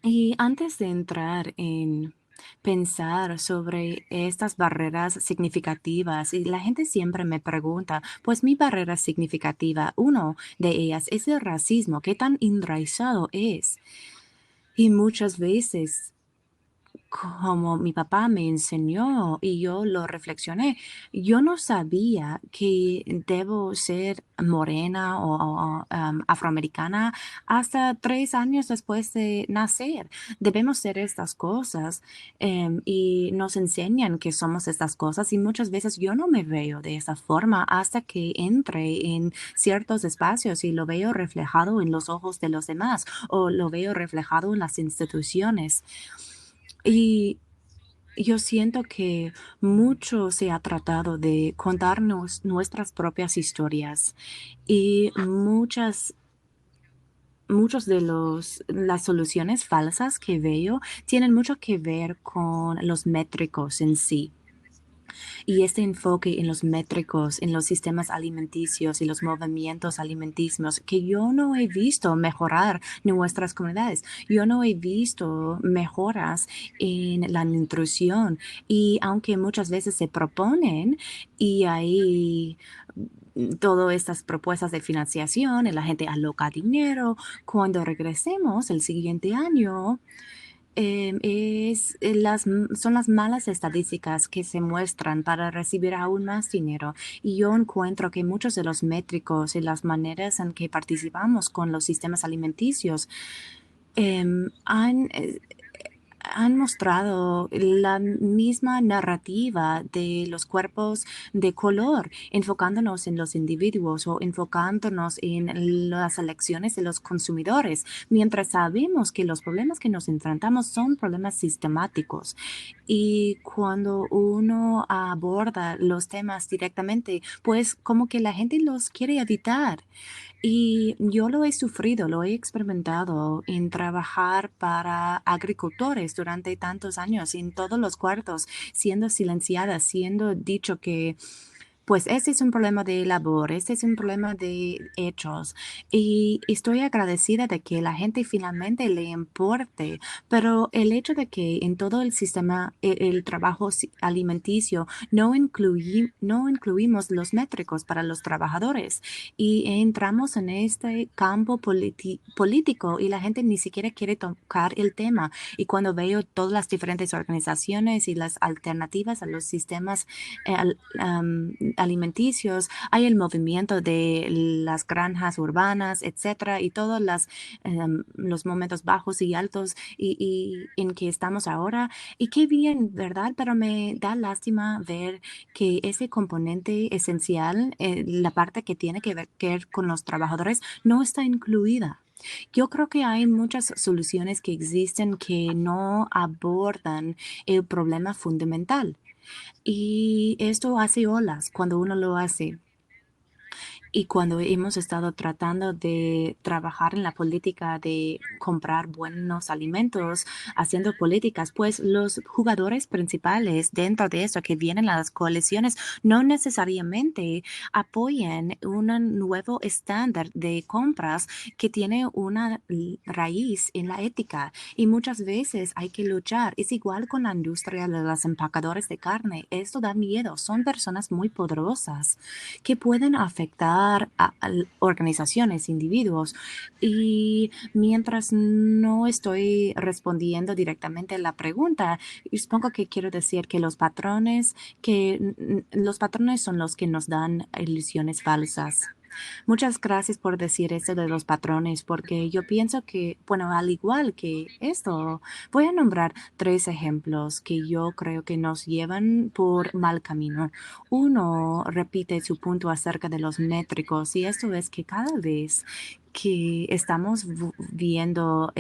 Y antes de entrar en pensar sobre estas barreras significativas, y la gente siempre me pregunta, pues mi barrera significativa, uno de ellas es el racismo, ¿qué tan enraizado es? Y muchas veces como mi papá me enseñó y yo lo reflexioné, yo no sabía que debo ser morena o afroamericana hasta 3 años después de nacer. Debemos ser estas cosas, y nos enseñan que somos estas cosas y muchas veces yo no me veo de esa forma hasta que entre en ciertos espacios y lo veo reflejado en los ojos de los demás o lo veo reflejado en las instituciones. Y yo siento que mucho se ha tratado de contarnos nuestras propias historias y muchos de las soluciones falsas que veo tienen mucho que ver con los métricos en sí. Y este enfoque en los métricos, en los sistemas alimenticios y los movimientos alimenticios que yo no he visto mejorar nuestras comunidades. Yo no he visto mejoras en la nutrición y aunque muchas veces se proponen y hay todas estas propuestas de financiación y la gente aloca dinero, cuando regresemos el siguiente año, son las malas estadísticas que se muestran para recibir aún más dinero. Y yo encuentro que muchos de los métricos y las maneras en que participamos con los sistemas alimenticios em, han, eh, han mostrado la misma narrativa de los cuerpos de color, enfocándonos en los individuos o enfocándonos en las elecciones de los consumidores, mientras sabemos que los problemas que nos enfrentamos son problemas sistemáticos. Y cuando uno aborda los temas directamente, pues como que la gente los quiere evitar. Y yo lo he sufrido, lo he experimentado en trabajar para agricultores durante tantos años, en todos los cuartos, siendo silenciada, siendo dicho que pues este es un problema de labor, este es un problema de hechos y estoy agradecida de que la gente finalmente le importe, pero el hecho de que en todo el sistema, el trabajo alimenticio, no incluimos los métricos para los trabajadores y entramos en este campo político y la gente ni siquiera quiere tocar el tema. Y cuando veo todas las diferentes organizaciones y las alternativas a los sistemas alimenticios, hay el movimiento de las granjas urbanas, etcétera, y todos los momentos bajos y altos y en que estamos ahora. Y qué bien, ¿verdad? Pero me da lástima ver que ese componente esencial, la parte que tiene que ver con los trabajadores, no está incluida. Yo creo que hay muchas soluciones que existen que no abordan el problema fundamental. Y esto hace olas cuando uno lo hace. Y cuando hemos estado tratando de trabajar en la política de comprar buenos alimentos, haciendo políticas, pues los jugadores principales dentro de eso que vienen a las coaliciones no necesariamente apoyan un nuevo estándar de compras que tiene una raíz en la ética. Y muchas veces hay que luchar. Es igual con la industria de los empacadores de carne. Esto da miedo. Son personas muy poderosas que pueden afectar a organizaciones, individuos. Y mientras no estoy respondiendo directamente a la pregunta, supongo que quiero decir que los patrones son los que nos dan ilusiones falsas. Muchas gracias por decir eso de los patrones, porque yo pienso que, bueno, al igual que esto, voy a nombrar tres ejemplos que yo creo que nos llevan por mal camino. Uno repite su punto acerca de los métricos y esto es que cada vez que estamos viendo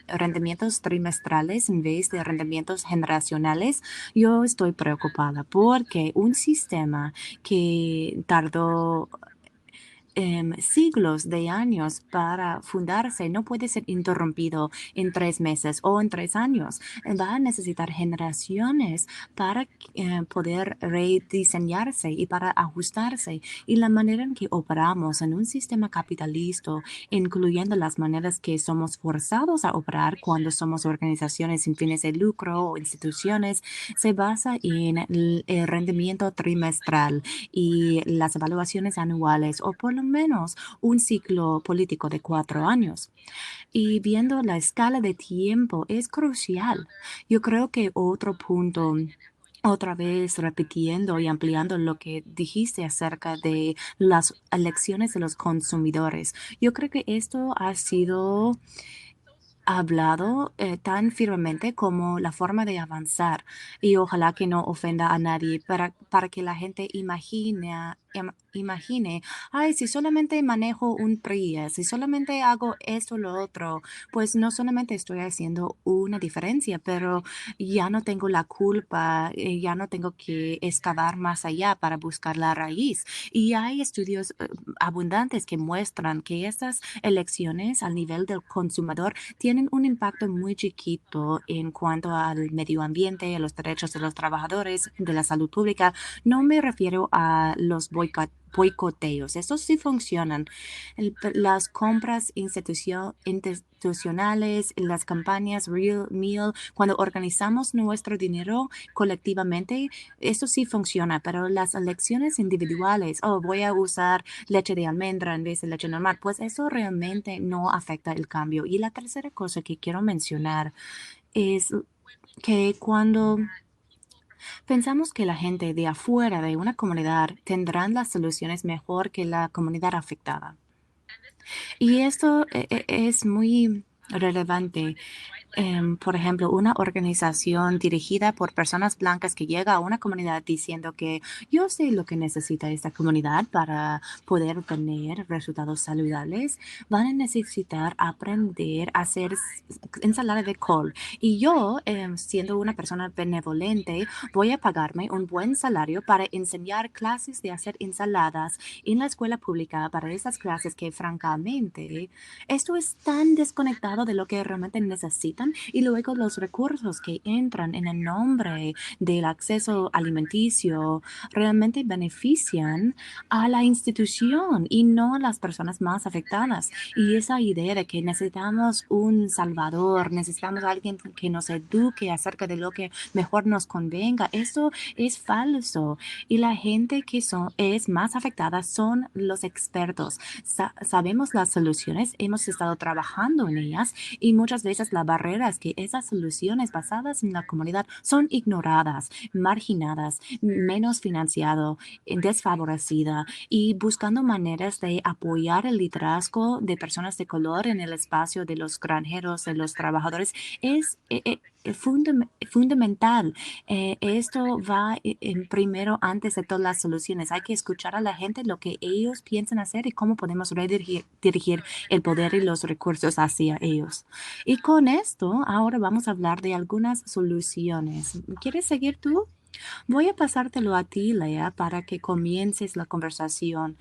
rendimientos trimestrales en vez de rendimientos generacionales, yo estoy preocupada porque un sistema que tardó siglos de años para fundarse no puede ser interrumpido en 3 meses o en 3 años. Va a necesitar generaciones para poder rediseñarse y para ajustarse. Y la manera en que operamos en un sistema capitalista, incluyendo las maneras que somos forzados a operar cuando somos organizaciones sin fines de lucro o instituciones, se basa en el rendimiento trimestral y las evaluaciones anuales o por lo menos un ciclo político de 4 años. Y viendo la escala de tiempo es crucial. Yo creo que otro punto, otra vez repitiendo y ampliando lo que dijiste acerca de las elecciones de los consumidores. Yo creo que esto ha sido hablado tan firmemente como la forma de avanzar y ojalá que no ofenda a nadie para que la gente imagine, ay, si solamente manejo un Prius, si solamente hago esto o lo otro, pues no solamente estoy haciendo una diferencia, pero ya no tengo la culpa, ya no tengo que excavar más allá para buscar la raíz. Y hay estudios abundantes que muestran que estas elecciones al nivel del consumidor tienen un impacto muy chiquito en cuanto al medio ambiente, a los derechos de los trabajadores, de la salud pública. No me refiero a los boicoteos, estos sí funcionan. Las compras institucionales, las campañas Real Meal, cuando organizamos nuestro dinero colectivamente, eso sí funciona, pero las elecciones individuales, oh, voy a usar leche de almendra en vez de leche normal, pues eso realmente no afecta el cambio. Y la tercera cosa que quiero mencionar es que cuando pensamos que la gente de afuera de una comunidad tendrán las soluciones mejor que la comunidad afectada. Y esto es muy relevante. Por ejemplo, una organización dirigida por personas blancas que llega a una comunidad diciendo que yo sé lo que necesita esta comunidad para poder tener resultados saludables, van a necesitar aprender a hacer ensalada de col. Y yo, siendo una persona benevolente, voy a pagarme un buen salario para enseñar clases de hacer ensaladas en la escuela pública para esas clases que francamente esto es tan desconectado de lo que realmente necesitan y luego los recursos que entran en el nombre del acceso alimenticio realmente benefician a la institución y no a las personas más afectadas. Y esa idea de que necesitamos un salvador, necesitamos alguien que nos eduque acerca de lo que mejor nos convenga, eso es falso. Y la gente que es más afectada son los expertos. Sabemos las soluciones, hemos estado trabajando en ellas y muchas veces la barrera es que esas soluciones basadas en la comunidad son ignoradas, marginadas, menos financiado, desfavorecida y buscando maneras de apoyar el liderazgo de personas de color en el espacio de los granjeros, de los trabajadores, es fundamental. Esto va en primero antes de todas las soluciones. Hay que escuchar a la gente lo que ellos piensan hacer y cómo podemos dirigir el poder y los recursos hacia ellos. Y con esto, ahora vamos a hablar de algunas soluciones. ¿Quieres seguir tú? Voy a pasártelo a ti, Lea, para que comiences la conversación,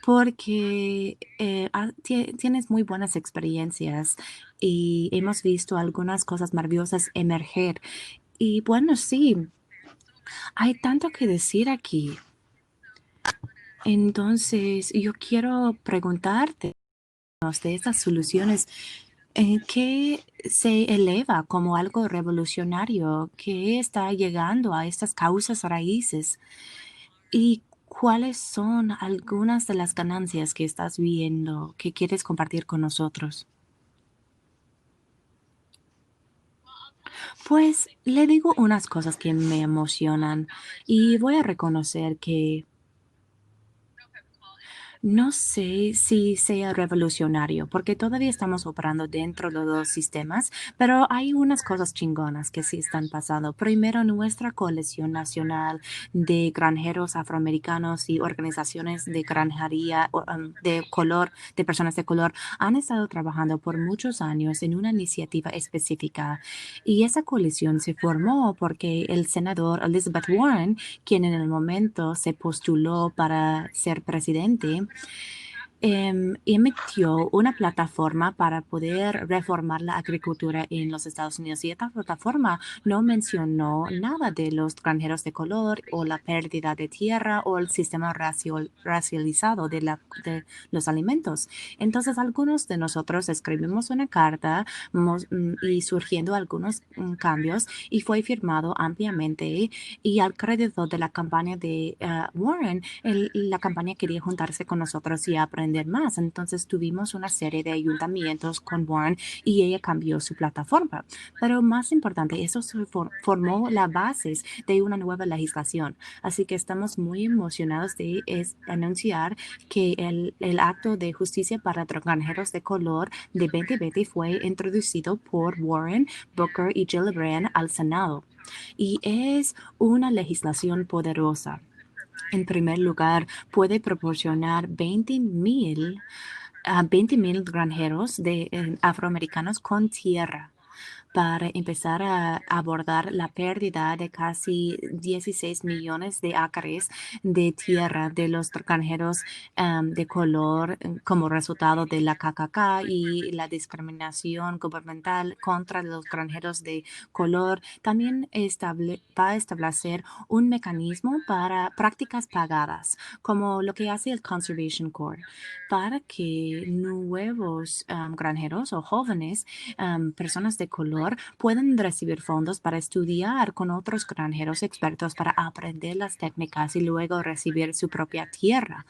porque tienes muy buenas experiencias y hemos visto algunas cosas maravillosas emerger. Y bueno, sí, hay tanto que decir aquí. Entonces, yo quiero preguntarte de estas soluciones, ¿qué se eleva como algo revolucionario? ¿Qué está llegando a estas causas raíces? ¿Y cuáles son algunas de las ganancias que estás viendo que quieres compartir con nosotros? Pues le digo unas cosas que me emocionan y voy a reconocer que No sé si sea revolucionario, porque todavía estamos operando dentro de los dos sistemas, pero hay unas cosas chingonas que sí están pasando. Primero, nuestra coalición nacional de granjeros afroamericanos y organizaciones de granjería de color, de personas de color, han estado trabajando por muchos años en una iniciativa específica. Y esa coalición se formó porque el senador Elizabeth Warren, quien en el momento se postuló para ser presidente, emitió una plataforma para poder reformar la agricultura en los Estados Unidos. Y esta plataforma no mencionó nada de los granjeros de color o la pérdida de tierra o el sistema racializado de los alimentos. Entonces, algunos de nosotros escribimos una carta y surgiendo algunos cambios y fue firmado ampliamente y al crédito de la campaña de Warren, la campaña quería juntarse con nosotros y aprender más. Entonces tuvimos una serie de ayuntamientos con Warren y ella cambió su plataforma. Pero más importante, eso formó las bases de una nueva legislación. Así que estamos muy emocionados de anunciar que el acto de justicia para granjeros de color de 2020 fue introducido por Warren, Booker y Gillibrand al Senado. Y es una legislación poderosa. En primer lugar, puede proporcionar 20,000 a 20,000 granjeros afroamericanos con tierra para empezar a abordar la pérdida de casi 16 millones de acres de tierra de los granjeros de color como resultado de la KKK y la discriminación gubernamental contra los granjeros de color. También va a establecer un mecanismo para prácticas pagadas, como lo que hace el Conservation Corps, para que nuevos granjeros o jóvenes personas de color pueden recibir fondos para estudiar con otros granjeros expertos para aprender las técnicas y luego recibir su propia tierra.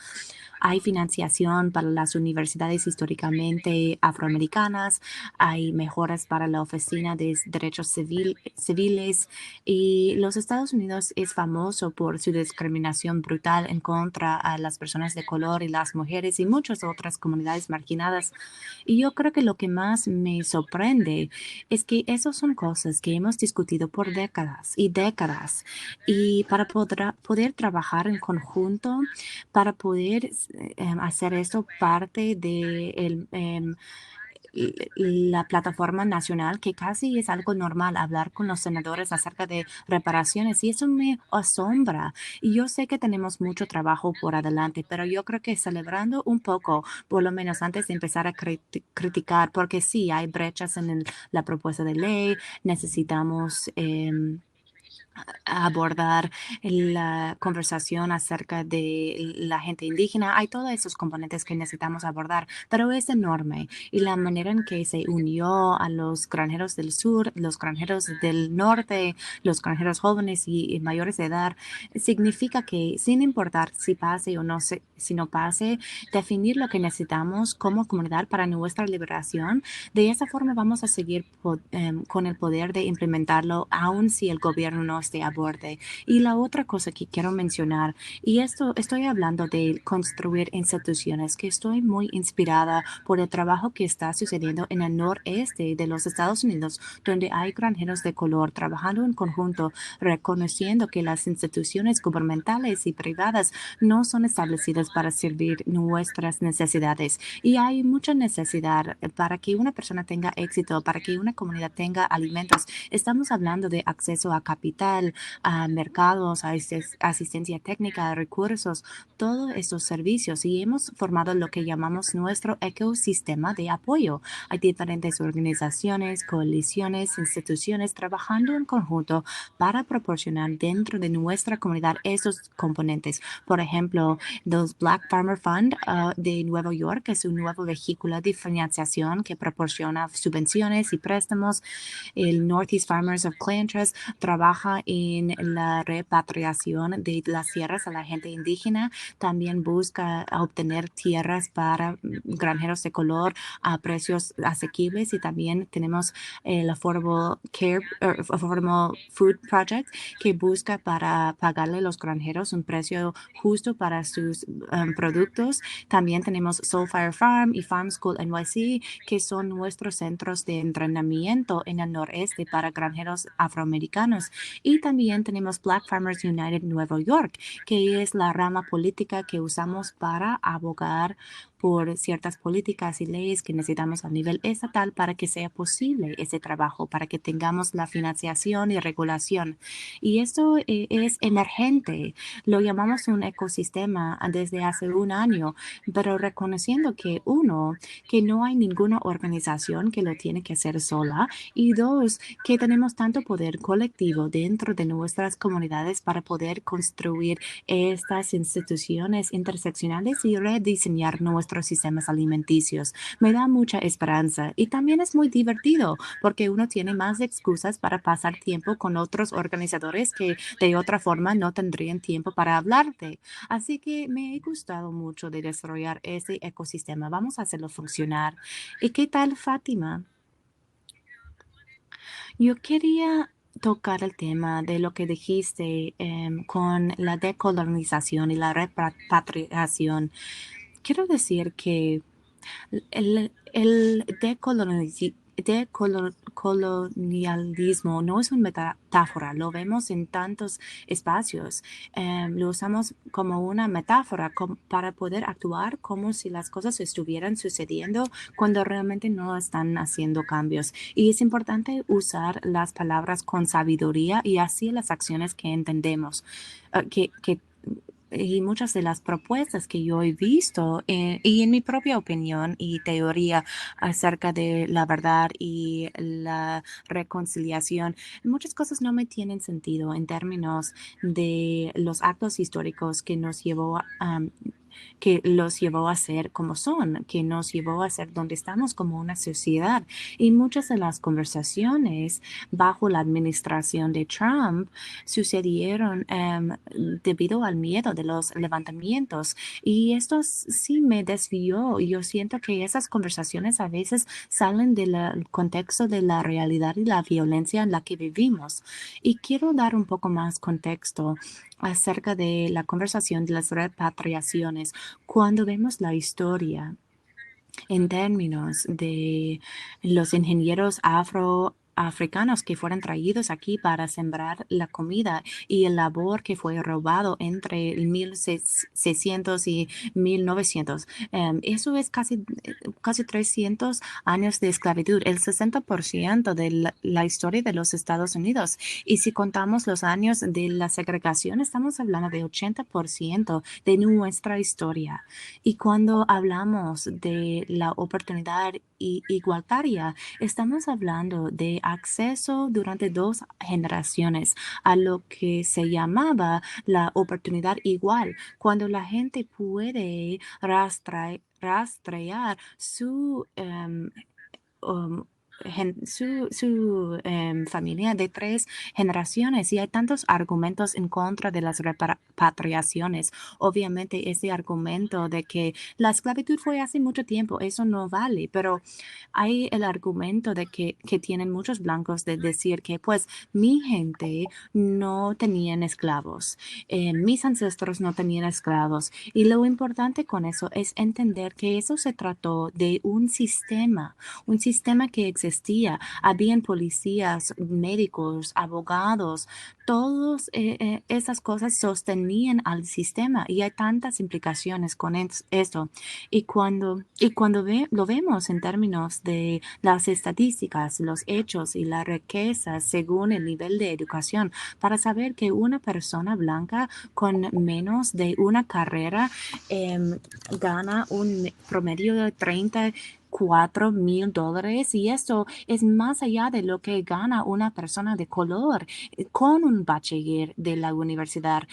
Hay financiación para las universidades históricamente afroamericanas, hay mejoras para la Oficina de Derechos Civiles y los Estados Unidos es famoso por su discriminación brutal en contra a las personas de color y las mujeres y muchas otras comunidades marginadas. Y yo creo que lo que más me sorprende es que esas son cosas que hemos discutido por décadas y décadas. Y para poder trabajar en conjunto, para poder hacer esto parte de la plataforma nacional, que casi es algo normal hablar con los senadores acerca de reparaciones y eso me asombra. Y yo sé que tenemos mucho trabajo por adelante, pero yo creo que celebrando un poco, por lo menos antes de empezar a criticar, porque sí, hay brechas en la propuesta de ley, necesitamos abordar la conversación acerca de la gente indígena. Hay todos esos componentes que necesitamos abordar, pero es enorme. Y la manera en que se unió a los granjeros del sur, los granjeros del norte, los granjeros jóvenes y mayores de edad, significa que sin importar si pase o no, si no pase, definir lo que necesitamos como comunidad para nuestra liberación. De esa forma vamos a seguir con el poder de implementarlo, aun si el gobierno no esté a borde. Y la otra cosa que quiero mencionar, y esto estoy hablando de construir instituciones, que estoy muy inspirada por el trabajo que está sucediendo en el noreste de los Estados Unidos, donde hay granjeros de color trabajando en conjunto, reconociendo que las instituciones gubernamentales y privadas no son establecidas para servir nuestras necesidades. Y hay mucha necesidad para que una persona tenga éxito, para que una comunidad tenga alimentos. Estamos hablando de acceso a capital, a mercados, a asistencia técnica, a recursos, todos estos servicios. Y hemos formado lo que llamamos nuestro ecosistema de apoyo. Hay diferentes organizaciones, coaliciones, instituciones trabajando en conjunto para proporcionar dentro de nuestra comunidad esos componentes. Por ejemplo, los Black Farmer Fund de Nueva York es un nuevo vehículo de financiación que proporciona subvenciones y préstamos. El Northeast Farmers of Clan Trust trabaja en la repatriación de las tierras a la gente indígena. También busca obtener tierras para granjeros de color a precios asequibles, y también tenemos el Affordable Food Project, que busca para pagarle a los granjeros un precio justo para sus productos. También tenemos Soulfire Farm y Farm School NYC, que son nuestros centros de entrenamiento en el noreste para granjeros afroamericanos. Y también tenemos Black Farmers United Nueva York, que es la rama política que usamos para abogar por ciertas políticas y leyes que necesitamos a nivel estatal para que sea posible ese trabajo, para que tengamos la financiación y regulación. Y esto es emergente. Lo llamamos un ecosistema desde hace un año, pero reconociendo que no hay ninguna organización que lo tiene que hacer sola, y dos, que tenemos tanto poder colectivo dentro de nuestras comunidades para poder construir estas instituciones interseccionales y rediseñar nuestros sistemas alimenticios. Me da mucha esperanza, y también es muy divertido porque uno tiene más excusas para pasar tiempo con otros organizadores que de otra forma no tendrían tiempo para hablarte. Así que me he gustado mucho de desarrollar ese ecosistema. Vamos a hacerlo funcionar. ¿Y qué tal, Fátima? Yo quería tocar el tema de lo que dijiste con la decolonización y la repatriación. Quiero decir que el decolonialismo no es una metáfora, lo vemos en tantos espacios. Lo usamos como una metáfora para poder actuar como si las cosas estuvieran sucediendo cuando realmente no están haciendo cambios. Y es importante usar las palabras con sabiduría y así las acciones que entendemos, y muchas de las propuestas que yo he visto y en mi propia opinión y teoría acerca de la verdad y la reconciliación, muchas cosas no me tienen sentido en términos de los actos históricos que los llevó a ser como son, que nos llevó a ser donde estamos como una sociedad. Y muchas de las conversaciones bajo la administración de Trump sucedieron debido al miedo de los levantamientos. Y esto sí me desvió. Yo siento que esas conversaciones a veces salen del contexto de la realidad y la violencia en la que vivimos. Y quiero dar un poco más contexto acerca de la conversación de las repatriaciones. Cuando vemos la historia en términos de los ingenieros afroamericanos que fueron traídos aquí para sembrar la comida y el labor que fue robado entre el 1600 y 1900. Eso es casi 300 años de esclavitud, el 60% de la historia de los Estados Unidos. Y si contamos los años de la segregación, estamos hablando de 80% de nuestra historia. Y cuando hablamos de la oportunidad igualitaria, estamos hablando de acceso durante 2 generaciones a lo que se llamaba la oportunidad igual, cuando la gente puede rastrear um, su familia de 3 generaciones, y hay tantos argumentos en contra de las repatriaciones. Obviamente ese argumento de que la esclavitud fue hace mucho tiempo, eso no vale, pero hay el argumento de que tienen muchos blancos de decir que pues mi gente no tenían esclavos, mis ancestros no tenían esclavos, y lo importante con eso es entender que eso se trató de un sistema que existía. Habían policías, médicos, abogados, todas esas cosas sostenían al sistema, y hay tantas implicaciones con esto. Y cuando lo vemos en términos de las estadísticas, los hechos y la riqueza según el nivel de educación, para saber que una persona blanca con menos de una carrera gana un promedio de $4,000 y esto es más allá de lo que gana una persona de color con un bachiller de la universidad,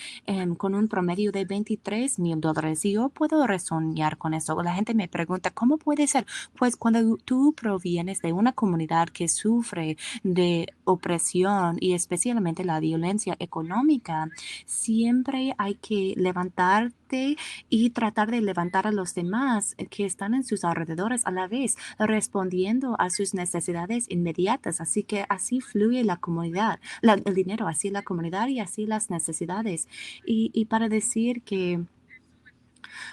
con un promedio de $23,000. Y yo puedo resonar con eso. La gente me pregunta, ¿cómo puede ser? Pues cuando tú provienes de una comunidad que sufre de opresión y especialmente la violencia económica, siempre hay que levantarte y tratar de levantar a los demás que están en sus alrededores a la vez, respondiendo a sus necesidades inmediatas. Así que así fluye la comunidad, el dinero, así la comunidad y así las necesidades. Y para decir que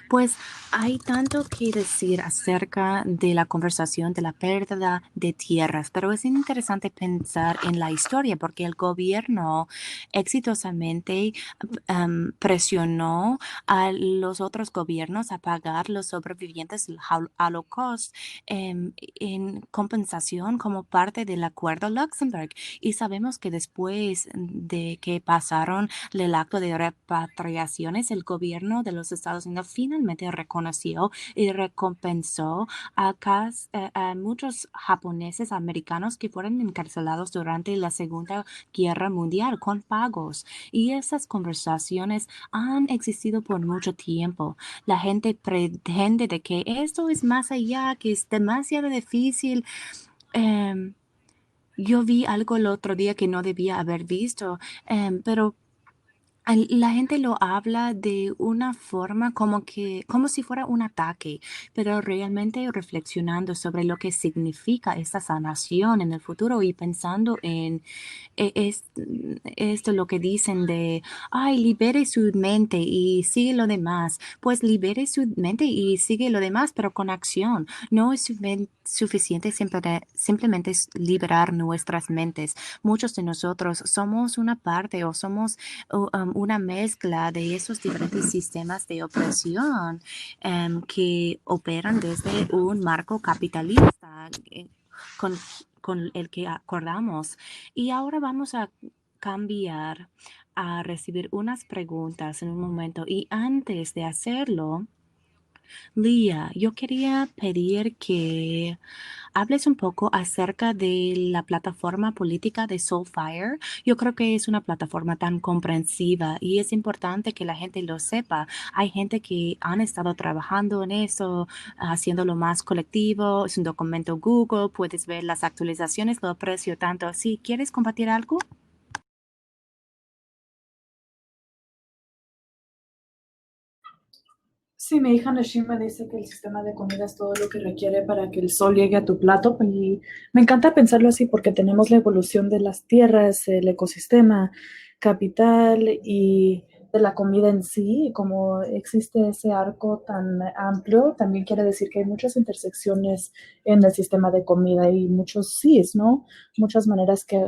pues hay tanto que decir acerca de la conversación de la pérdida de tierras, pero es interesante pensar en la historia porque el gobierno exitosamente presionó a los otros gobiernos a pagar los sobrevivientes del Holocaust en compensación como parte del Acuerdo Luxemburg. Y sabemos que después de que pasaron el acto de repatriaciones, el gobierno de los Estados Unidos finalmente reconoció y recompensó a muchos japoneses americanos que fueron encarcelados durante la Segunda Guerra Mundial con pagos. Y esas conversaciones han existido por mucho tiempo. La gente pretende de que esto es más allá, que es demasiado difícil. Em, yo vi algo el otro día que no debía haber visto, pero la gente lo habla de una forma como si fuera un ataque, pero realmente reflexionando sobre lo que significa esta sanación en el futuro y pensando en esto lo que dicen de, ay, libere su mente y sigue lo demás. Pues libere su mente y sigue lo demás, pero con acción. No es suficiente simplemente liberar nuestras mentes. Muchos de nosotros somos una parte o somos una mezcla de esos diferentes sistemas de opresión que operan desde un marco capitalista con, con el que acordamos. Y ahora vamos a cambiar a recibir unas preguntas en un momento. Y antes de hacerlo, Lía, yo quería pedir que hables un poco acerca de la plataforma política de Soulfire. Yo creo que es una plataforma tan comprensiva y es importante que la gente lo sepa. Hay gente que han estado trabajando en eso, haciéndolo más colectivo. Es un documento Google, puedes ver las actualizaciones, lo aprecio tanto. Si quieres compartir algo. Sí, mi hija Nashim me dice que el sistema de comida es todo lo que requiere para que el sol llegue a tu plato y me encanta pensarlo así porque tenemos la evolución de las tierras, el ecosistema capital y de la comida en sí, y como existe ese arco tan amplio, también quiere decir que hay muchas intersecciones en el sistema de comida y muchos sís, ¿no? Muchas maneras que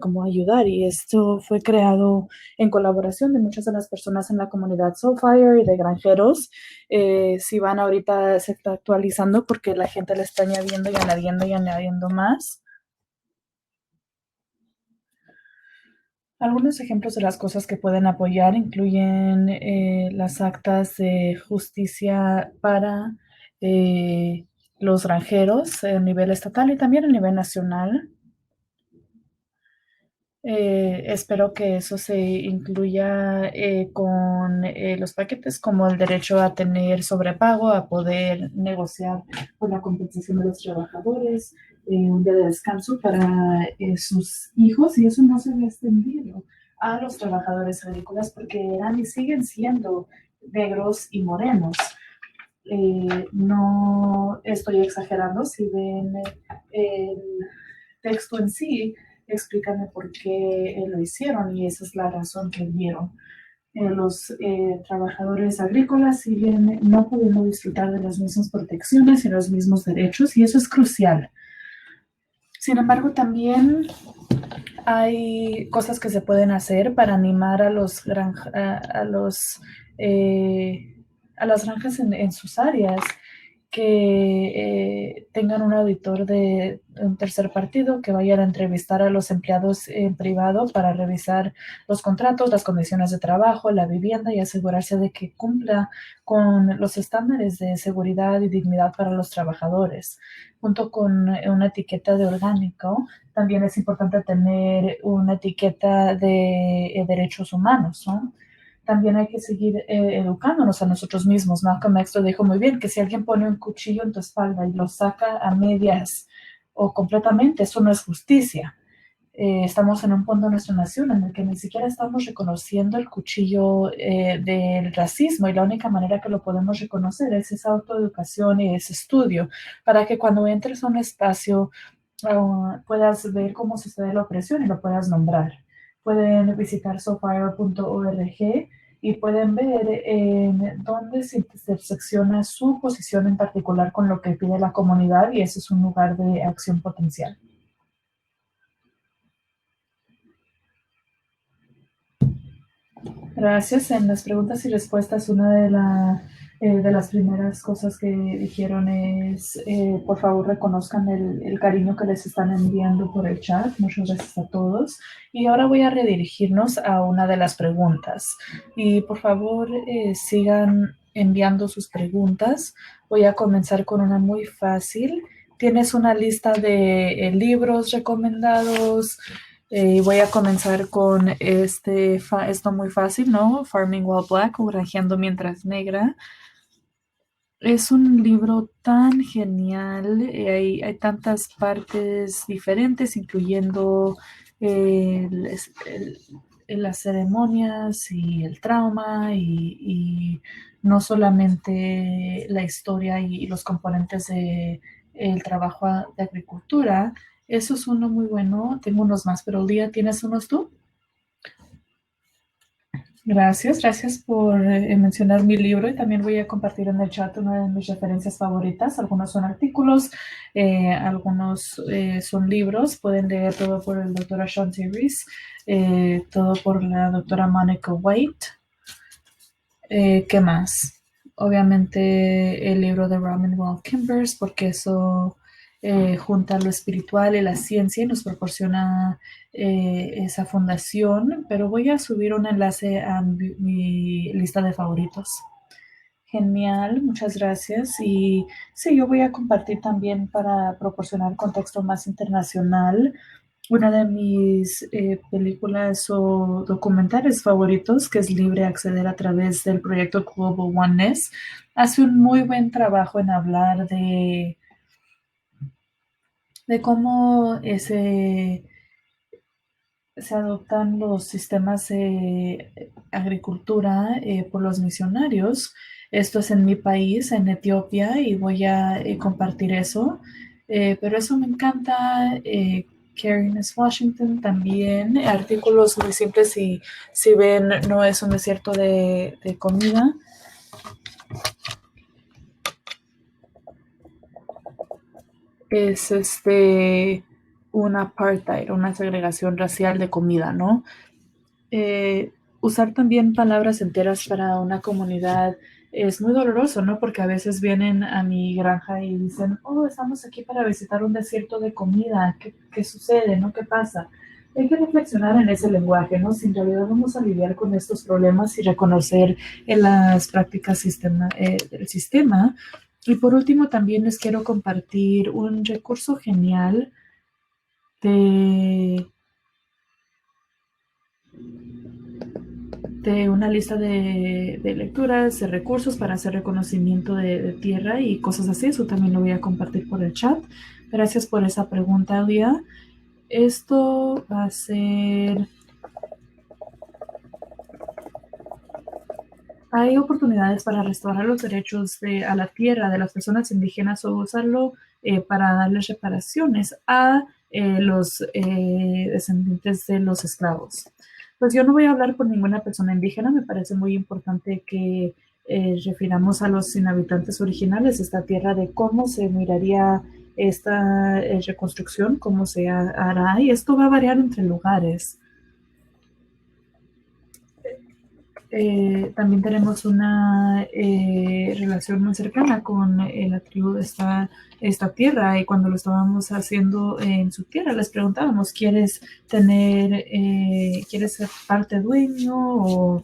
como ayudar y esto fue creado en colaboración de muchas de las personas en la comunidad Soulfire y de granjeros. Si van ahorita se está actualizando porque la gente le está añadiendo y añadiendo más. Algunos ejemplos de las cosas que pueden apoyar incluyen las actas de justicia para los granjeros a nivel estatal y también a nivel nacional. Espero que eso se incluya con los paquetes como el derecho a tener sobrepago, a poder negociar por la compensación de los trabajadores, un día de descanso para sus hijos y eso no se ve extendido a los trabajadores agrícolas porque eran y siguen siendo negros y morenos. No estoy exagerando, si ven el texto en sí, explícame por qué lo hicieron y esa es la razón que dieron. Los trabajadores agrícolas siguen no pudiendo disfrutar de las mismas protecciones y los mismos derechos y eso es crucial. Sin embargo, también hay cosas que se pueden hacer para animar a a las granjas en sus áreas que tengan un auditor de un tercer partido que vayan a entrevistar a los empleados en privado para revisar los contratos, las condiciones de trabajo, la vivienda y asegurarse de que cumpla con los estándares de seguridad y dignidad para los trabajadores. Junto con una etiqueta de orgánico, también es importante tener una etiqueta de derechos humanos, ¿no? También hay que seguir educándonos a nosotros mismos. Malcolm X lo dijo muy bien, que si alguien pone un cuchillo en tu espalda y lo saca a medias o completamente, eso no es justicia. Estamos en un punto de nuestra nación en el que ni siquiera estamos reconociendo el cuchillo del racismo, y la única manera que lo podemos reconocer es esa autoeducación y ese estudio para que cuando entres a un espacio puedas ver cómo sucede la opresión y lo puedas nombrar. Pueden visitar sofire.org y pueden ver en dónde se intersecciona su posición en particular con lo que pide la comunidad, y ese es un lugar de acción potencial. Gracias. En las preguntas y respuestas, una de las primeras cosas que dijeron es, por favor, reconozcan el cariño que les están enviando por el chat. Muchas gracias a todos. Y ahora voy a redirigirnos a una de las preguntas. Y por favor, sigan enviando sus preguntas. Voy a comenzar con una muy fácil. ¿Tienes una lista de libros recomendados? Voy a comenzar con esto muy fácil, ¿no? Farming While Black o Granjeando Mientras Negra. Es un libro tan genial, hay tantas partes diferentes, incluyendo el- el- las ceremonias y el trauma y no solamente la historia y los componentes de el trabajo de agricultura. Eso es uno muy bueno. Tengo unos más, pero Lía, ¿tienes unos tú? Gracias por mencionar mi libro, y también voy a compartir en el chat una de mis referencias favoritas. Algunos son artículos, algunos son libros. Pueden leer todo por el doctor Ashanti Reese, todo por la doctora Monica White. ¿Qué más? Obviamente el libro de Ramen Wall Kimbers, porque eso junta lo espiritual y la ciencia y nos proporciona esa fundación, pero voy a subir un enlace a mi lista de favoritos. Genial, muchas gracias. Y sí, yo voy a compartir también para proporcionar contexto más internacional. Una de mis películas o documentales favoritos, que es libre acceder a través del proyecto Global Oneness, hace un muy buen trabajo en hablar de cómo se adoptan los sistemas de agricultura por los misionarios. Esto es en mi país, en Etiopía, y voy a compartir eso. Pero eso me encanta. Karen S. Washington también, artículos muy simples, y si ven, no es un desierto de comida. Es un apartheid, una segregación racial de comida, ¿no? Usar también palabras enteras para una comunidad es muy doloroso, ¿no? Porque a veces vienen a mi granja y dicen, oh, estamos aquí para visitar un desierto de comida. ¿Qué sucede, no? ¿Qué pasa? Hay que reflexionar en ese lenguaje, ¿no? Si en realidad vamos a lidiar con estos problemas y reconocer en las prácticas del sistema. Y por último, también les quiero compartir un recurso genial de una lista de lecturas, de recursos para hacer reconocimiento de tierra y cosas así. Eso también lo voy a compartir por el chat. Gracias por esa pregunta, Lía. Esto va a ser... Hay oportunidades para restaurar los derechos a la tierra de las personas indígenas, o usarlo para darles reparaciones a los descendientes de los esclavos. Pues yo no voy a hablar por ninguna persona indígena. Me parece muy importante que refiramos a los inhabitantes originales de esta tierra de cómo se miraría esta reconstrucción, cómo se hará, y esto va a variar entre lugares. también tenemos una relación muy cercana con la tribu de esta tierra, y cuando lo estábamos haciendo en su tierra les preguntábamos, ¿quieres ser parte dueño o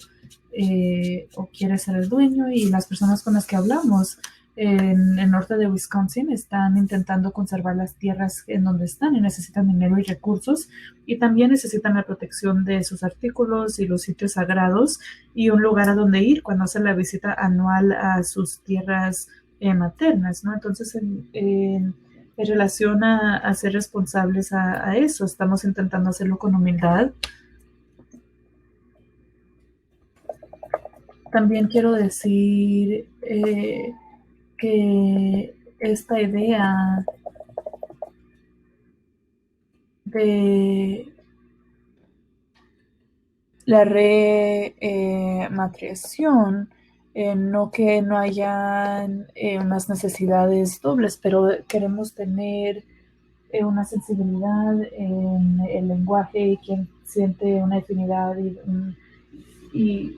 quieres ser el dueño? Y las personas con las que hablamos en el norte de Wisconsin están intentando conservar las tierras en donde están y necesitan dinero y recursos, y también necesitan la protección de sus artículos y los sitios sagrados y un lugar a donde ir cuando hacen la visita anual a sus tierras maternas, ¿no? Entonces, en relación a ser responsables a eso, estamos intentando hacerlo con humildad. También quiero decir que esta idea de la rematriación, no que no hayan unas necesidades dobles, pero queremos tener una sensibilidad en el lenguaje y quien siente una afinidad y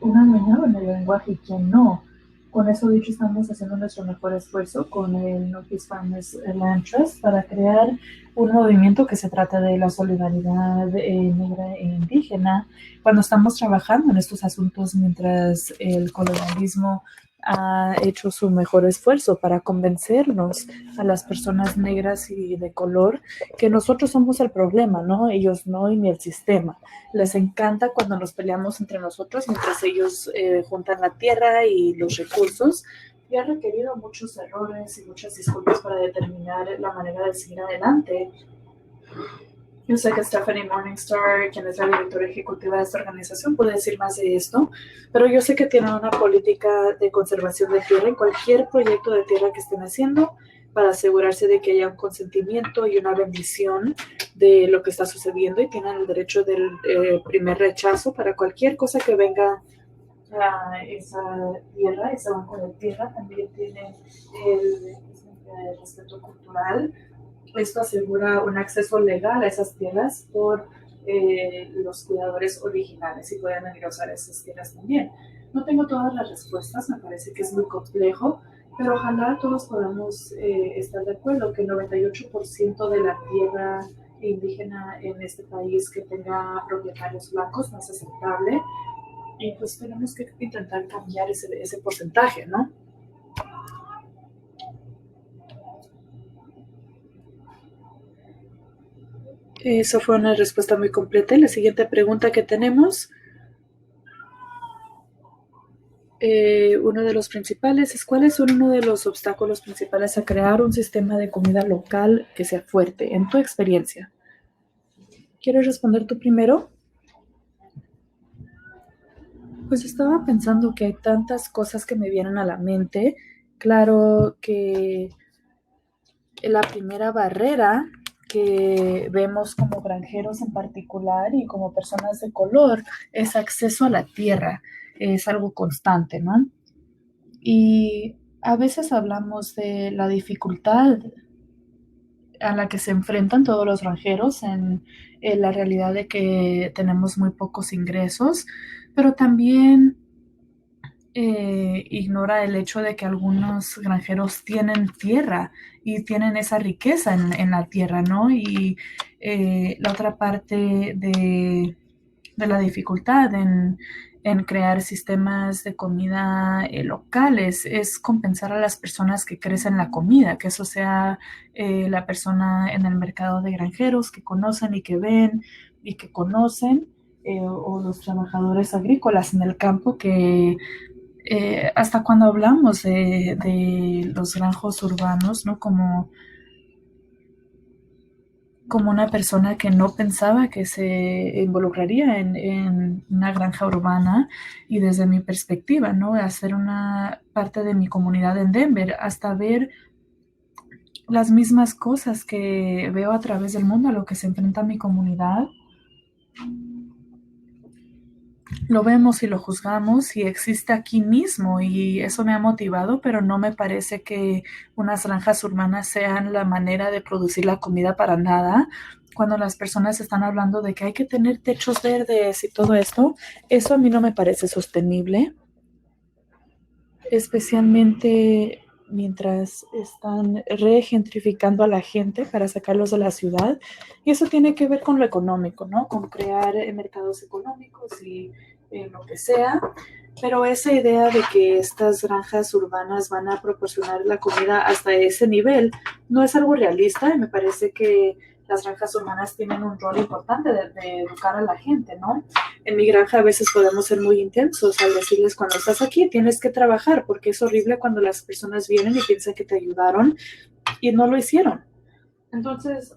un añadido en el lenguaje y quien no. Con eso dicho, estamos haciendo nuestro mejor esfuerzo con el Northeast Farmers Land Trust para crear un movimiento que se trata de la solidaridad negra e indígena cuando estamos trabajando en estos asuntos, mientras el colonialismo ha hecho su mejor esfuerzo para convencernos a las personas negras y de color que nosotros somos el problema, ¿no? Ellos no, y ni el sistema. Les encanta cuando nos peleamos entre nosotros, mientras ellos juntan la tierra y los recursos, y ha requerido muchos errores y muchas disculpas para determinar la manera de seguir adelante. Yo sé que Stephanie Morningstar, quien es la directora ejecutiva de esta organización, puede decir más de esto, pero yo sé que tienen una política de conservación de tierra en cualquier proyecto de tierra que estén haciendo, para asegurarse de que haya un consentimiento y una bendición de lo que está sucediendo, y tienen el derecho del primer rechazo para cualquier cosa que venga a esa tierra, ese banco de tierra. También tienen el respeto cultural. Esto asegura un acceso legal a esas tierras por los cuidadores originales, y pueden venir a usar esas tierras también. No tengo todas las respuestas, me parece que es muy complejo, pero ojalá todos podamos estar de acuerdo que el 98% de la tierra indígena en este país que tenga propietarios blancos no es aceptable, y pues tenemos que intentar cambiar ese porcentaje, ¿no? Eso fue una respuesta muy completa. Y la siguiente pregunta que tenemos, uno de los principales, es: ¿cuáles son uno de los obstáculos principales a crear un sistema de comida local que sea fuerte, en tu experiencia? ¿Quieres responder tú primero? Pues estaba pensando que hay tantas cosas que me vienen a la mente. Claro que la primera barrera que vemos como granjeros en particular y como personas de color es acceso a la tierra. Es algo constante, ¿no? Y a veces hablamos de la dificultad a la que se enfrentan todos los granjeros en la realidad de que tenemos muy pocos ingresos, pero también ignora el hecho de que algunos granjeros tienen tierra y tienen esa riqueza en la tierra, ¿no? Y la otra parte de la dificultad en crear sistemas de comida locales es compensar a las personas que crecen la comida, que eso sea la persona en el mercado de granjeros que conocen y que ven y que conocen, o los trabajadores agrícolas en el campo que hasta cuando hablamos de los granjos urbanos, ¿no? Como una persona que no pensaba que se involucraría en una granja urbana, y desde mi perspectiva, ¿no? Hacer una parte de mi comunidad en Denver, hasta ver las mismas cosas que veo a través del mundo a lo que se enfrenta mi comunidad. lo vemos y lo juzgamos y existe aquí mismo y eso me ha motivado, pero no me parece que unas granjas urbanas sean la manera de producir la comida para nada. Cuando las personas están hablando de que hay que tener techos verdes y todo esto, eso a mí no me parece sostenible, especialmente mientras están regentrificando a la gente para sacarlos de la ciudad. Y eso tiene que ver con lo económico, ¿no? Con crear mercados económicos y lo que sea. Pero esa idea de que estas granjas urbanas van a proporcionar la comida hasta ese nivel no es algo realista y me parece que las granjas urbanas tienen un rol importante de educar a la gente, ¿no? En mi granja a veces podemos ser muy intensos al decirles cuando estás aquí tienes que trabajar porque es horrible cuando las personas vienen y piensan que te ayudaron y no lo hicieron. Entonces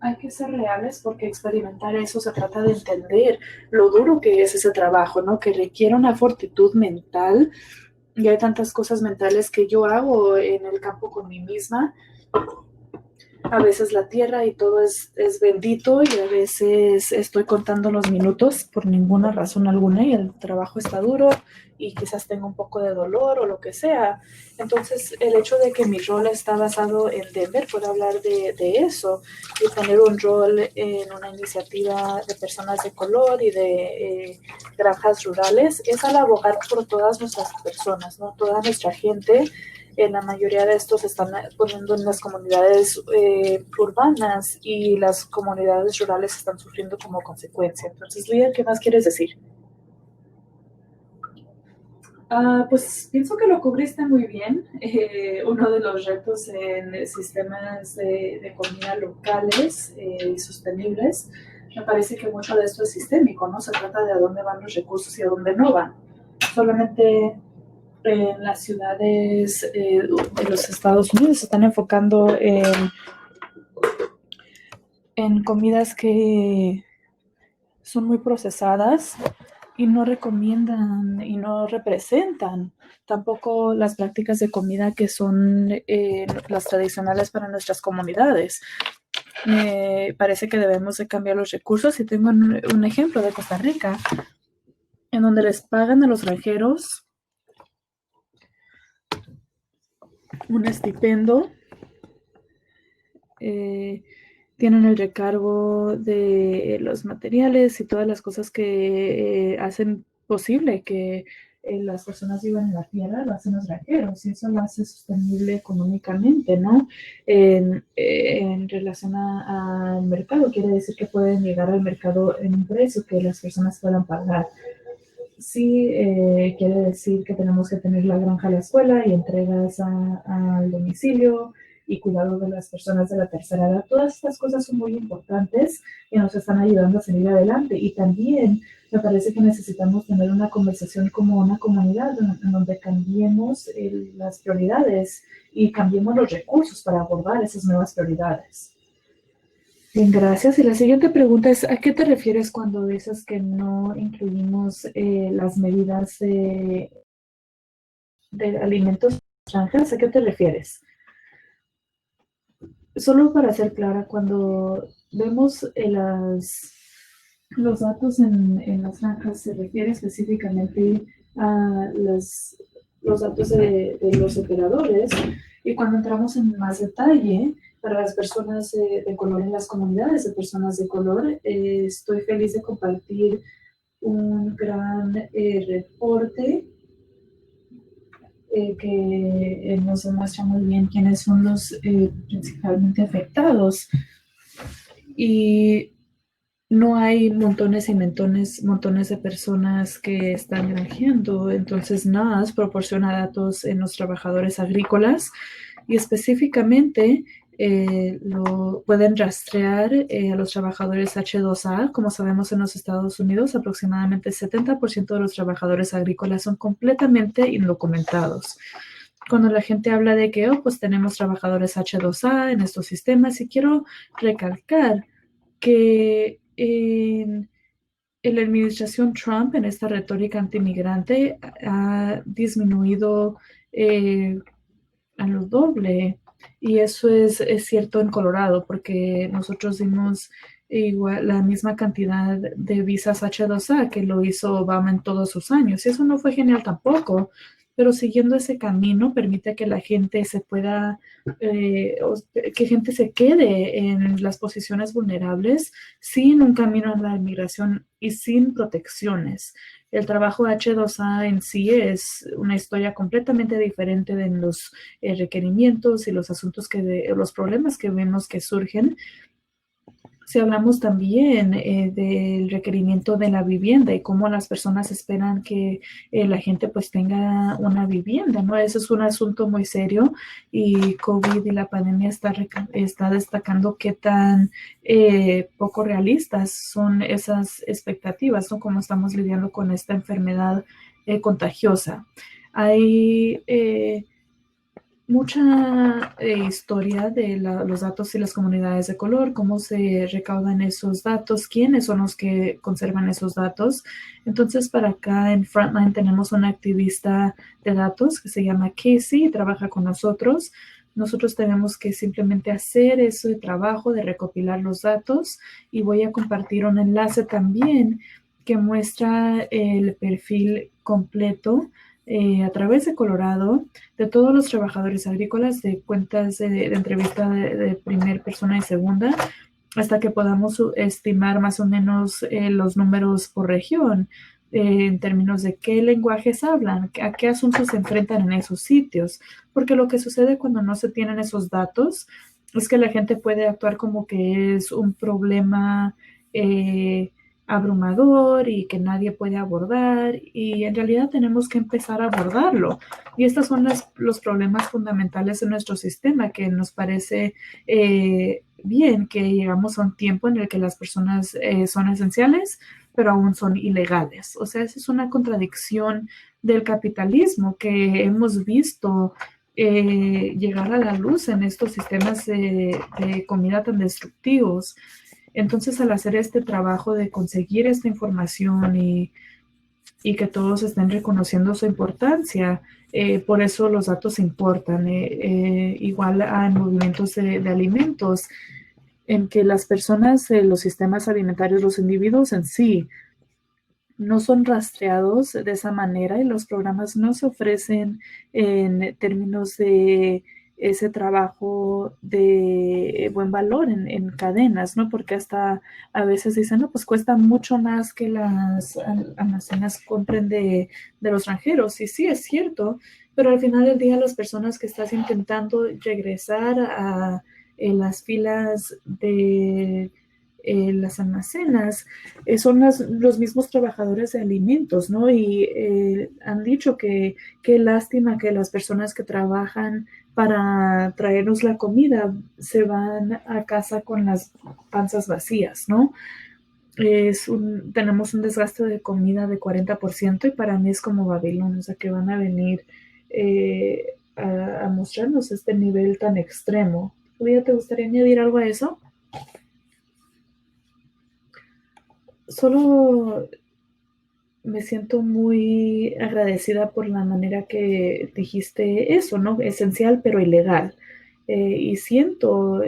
hay que ser reales porque experimentar eso se trata de entender lo duro que es ese trabajo, ¿no? Que requiere una fortitud mental y hay tantas cosas mentales que yo hago en el campo con mí misma. A veces la tierra y todo es bendito y a veces estoy contando los minutos por ninguna razón alguna y el trabajo está duro y quizás tengo un poco de dolor o lo que sea. Entonces el hecho de que mi rol está basado en Denver, puedo hablar de eso y tener un rol en una iniciativa de personas de color y de granjas rurales es al abogar por todas nuestras personas, ¿no? Toda nuestra gente la mayoría de estos se están poniendo en las comunidades urbanas y las comunidades rurales están sufriendo como consecuencia. Entonces, Lidia, ¿qué más quieres decir? Pues pienso que lo cubriste muy bien. Uno de los retos en sistemas de comida locales y sostenibles, me parece que mucho de esto es sistémico, ¿no? Se trata de a dónde van los recursos y a dónde no van. Solamente en las ciudades de los Estados Unidos se están enfocando en comidas que son muy procesadas y no recomiendan y no representan tampoco las prácticas de comida que son las tradicionales para nuestras comunidades. Me parece que debemos de cambiar los recursos y tengo un ejemplo de Costa Rica en donde les pagan a los granjeros un estipendio, tienen el recargo de los materiales y todas las cosas que hacen posible que las personas vivan en la tierra, lo hacen los granjeros y eso lo hace sostenible económicamente, ¿no? En relación al mercado, quiere decir que pueden llegar al mercado en un precio que las personas puedan pagar. Sí, quiere decir que tenemos que tener la granja a la escuela y entregas al domicilio y cuidado de las personas de la tercera edad. Todas estas cosas son muy importantes y nos están ayudando a salir adelante. Y también me parece que necesitamos tener una conversación como una comunidad en donde cambiemos las prioridades y cambiemos los recursos para abordar esas nuevas prioridades. Bien, gracias. Y la siguiente pregunta es, ¿a qué te refieres cuando dices que no incluimos las medidas de alimentos extranjeros? ¿A qué te refieres? Solo para ser clara, cuando vemos los datos en las granjas, se refiere específicamente a los datos de los operadores y cuando entramos en más detalle, para las personas de color en las comunidades de personas de color, estoy feliz de compartir un gran reporte que nos demuestra muy bien quiénes son los principalmente afectados. Y no hay montones y montones de personas que están granjeando, entonces NAS proporciona datos en los trabajadores agrícolas y específicamente lo pueden rastrear a los trabajadores H2A. Como sabemos en los Estados Unidos, aproximadamente 70% de los trabajadores agrícolas son completamente indocumentados. Cuando la gente habla de que, pues tenemos trabajadores H2A en estos sistemas, y quiero recalcar que en la administración Trump, en esta retórica antimigrante, ha disminuido a lo doble. Y eso es cierto en Colorado, porque nosotros dimos igual la misma cantidad de visas H2A que lo hizo Obama en todos sus años. Y eso no fue genial tampoco, pero siguiendo ese camino permite que la gente se pueda, que gente se quede en las posiciones vulnerables sin un camino en la inmigración y sin protecciones. El trabajo H2A en sí es una historia completamente diferente de los requerimientos y los asuntos los problemas que vemos que surgen. Si hablamos también del requerimiento de la vivienda y cómo las personas esperan que la gente pues tenga una vivienda, ¿no? Eso es un asunto muy serio y COVID y la pandemia está destacando qué tan poco realistas son esas expectativas, ¿no? Cómo estamos lidiando con esta enfermedad contagiosa. Hay mucha historia de los datos y las comunidades de color, cómo se recaudan esos datos, quiénes son los que conservan esos datos. Entonces, para acá en Frontline tenemos una activista de datos que se llama Casey y trabaja con nosotros. Nosotros tenemos que simplemente hacer ese trabajo de recopilar los datos y voy a compartir un enlace también que muestra el perfil completo a través de Colorado de todos los trabajadores agrícolas, de cuentas de entrevista de primera persona y segunda, hasta que podamos estimar más o menos los números por región, en términos de qué lenguajes hablan, a qué asuntos se enfrentan en esos sitios, porque lo que sucede cuando no se tienen esos datos es que la gente puede actuar como que es un problema abrumador y que nadie puede abordar, y en realidad tenemos que empezar a abordarlo. Y estos son los problemas fundamentales en nuestro sistema, que nos parece bien que llegamos a un tiempo en el que las personas son esenciales, pero aún son ilegales. O sea, esa es una contradicción del capitalismo que hemos visto llegar a la luz en estos sistemas de comida tan destructivos. Entonces, al hacer este trabajo de conseguir esta información y que todos estén reconociendo su importancia, por eso los datos importan. Igual a movimientos de alimentos, en que las personas, los sistemas alimentarios, los individuos en sí, no son rastreados de esa manera y los programas no se ofrecen en términos de ese trabajo de buen valor en cadenas, ¿no? Porque hasta a veces dicen, no, pues cuesta mucho más que las almacenas compren de los extranjeros. Y sí, es cierto, pero al final del día las personas que estás intentando regresar a las filas de las almacenas, son los mismos trabajadores de alimentos, ¿no? Y han dicho que qué lástima que las personas que trabajan para traernos la comida se van a casa con las panzas vacías, ¿no? Tenemos un desgaste de comida de 40% y para mí es como Babilón, o sea, que van a venir a mostrarnos este nivel tan extremo. Julia, ¿te gustaría añadir algo a eso? Solo me siento muy agradecida por la manera que dijiste eso, ¿no? Esencial pero ilegal. Y siento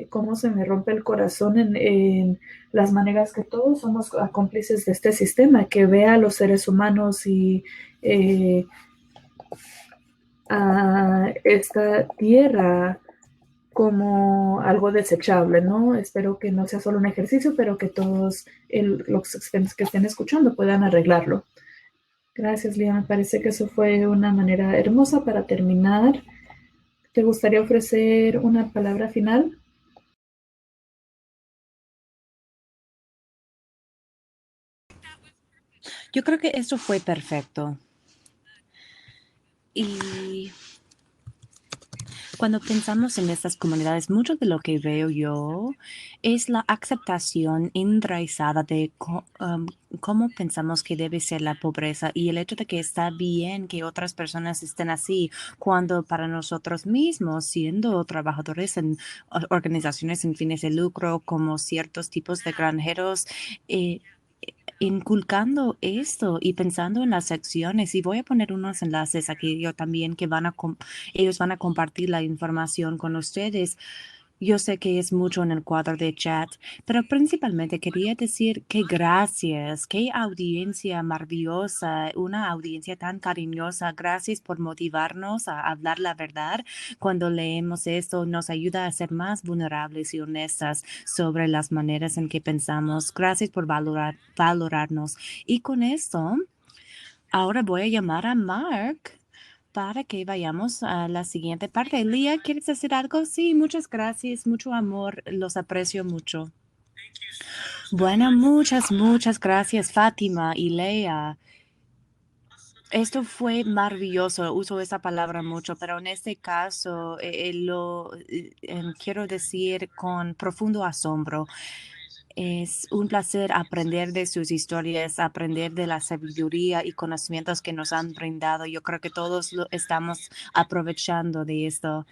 cómo se me rompe el corazón en las maneras que todos somos cómplices de este sistema, que ve a los seres humanos y a esta tierra como algo desechable, ¿no? Espero que no sea solo un ejercicio, pero que todos los que estén escuchando puedan arreglarlo. Gracias, Lía. Me parece que eso fue una manera hermosa para terminar. ¿Te gustaría ofrecer una palabra final? Yo creo que esto fue perfecto. Y cuando pensamos en estas comunidades, mucho de lo que veo yo es la aceptación enraizada de cómo pensamos que debe ser la pobreza y el hecho de que está bien que otras personas estén así, cuando para nosotros mismos, siendo trabajadores en organizaciones sin fines de lucro, como ciertos tipos de granjeros, inculcando esto y pensando en las secciones, y voy a poner unos enlaces aquí yo también que ellos van a compartir la información con ustedes. Yo sé que es mucho en el cuadro de chat, pero principalmente quería decir que gracias, qué audiencia maravillosa, una audiencia tan cariñosa. Gracias por motivarnos a hablar la verdad. Cuando leemos esto, nos ayuda a ser más vulnerables y honestas sobre las maneras en que pensamos. Gracias por valorarnos. Y con esto, ahora voy a llamar a Mark para que vayamos a la siguiente parte. Lía, ¿quieres decir algo? Sí, muchas gracias, mucho amor, los aprecio mucho. Bueno, muchas gracias, Fátima y Lea. Esto fue maravilloso, uso esa palabra mucho, pero en este caso quiero decir con profundo asombro. Es un placer aprender de sus historias, aprender de la sabiduría y conocimientos que nos han brindado. Yo creo que todos lo estamos aprovechando de esto.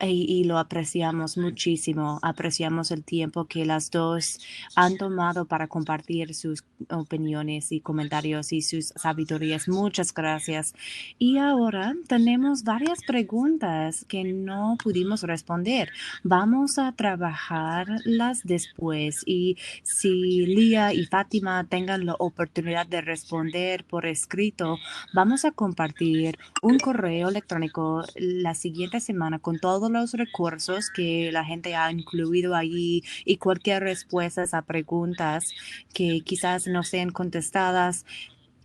Y lo apreciamos muchísimo. Apreciamos el tiempo que las dos han tomado para compartir sus opiniones y comentarios y sus sabidurías. Muchas gracias. Y ahora tenemos varias preguntas que no pudimos responder. Vamos a trabajarlas después. Y si Lía y Fátima tengan la oportunidad de responder por escrito, vamos a compartir un correo electrónico la siguiente semana con todos los recursos que la gente ha incluido allí y cualquier respuesta a preguntas que quizás no sean contestadas.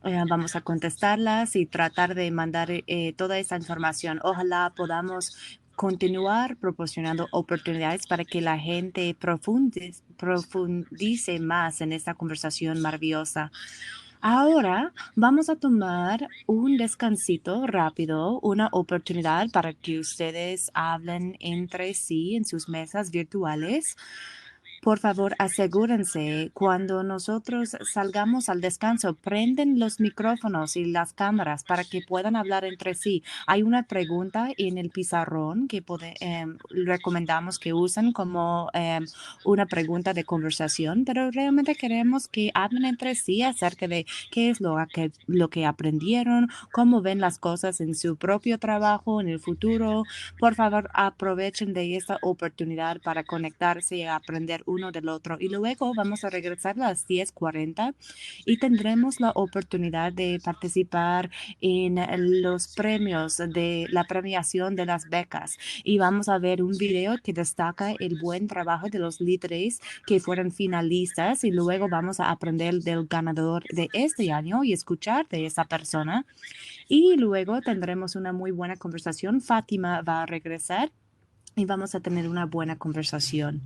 Vamos a contestarlas y tratar de mandar toda esa información. Ojalá podamos continuar proporcionando oportunidades para que la gente profundice más en esta conversación maravillosa. Ahora vamos a tomar un descansito rápido, una oportunidad para que ustedes hablen entre sí en sus mesas virtuales. Por favor, asegúrense cuando nosotros salgamos al descanso, prenden los micrófonos y las cámaras para que puedan hablar entre sí. Hay una pregunta en el pizarrón que recomendamos que usen como una pregunta de conversación, pero realmente queremos que hablen entre sí acerca de qué es lo que aprendieron, cómo ven las cosas en su propio trabajo, en el futuro. Por favor, aprovechen de esta oportunidad para conectarse y aprender uno del otro. Y luego vamos a regresar a las 10:40 y tendremos la oportunidad de participar en los premios de la premiación de las becas. Y vamos a ver un video que destaca el buen trabajo de los líderes que fueron finalistas y luego vamos a aprender del ganador de este año y escuchar de esa persona. Y luego tendremos una muy buena conversación. Fátima va a regresar y vamos a tener una buena conversación.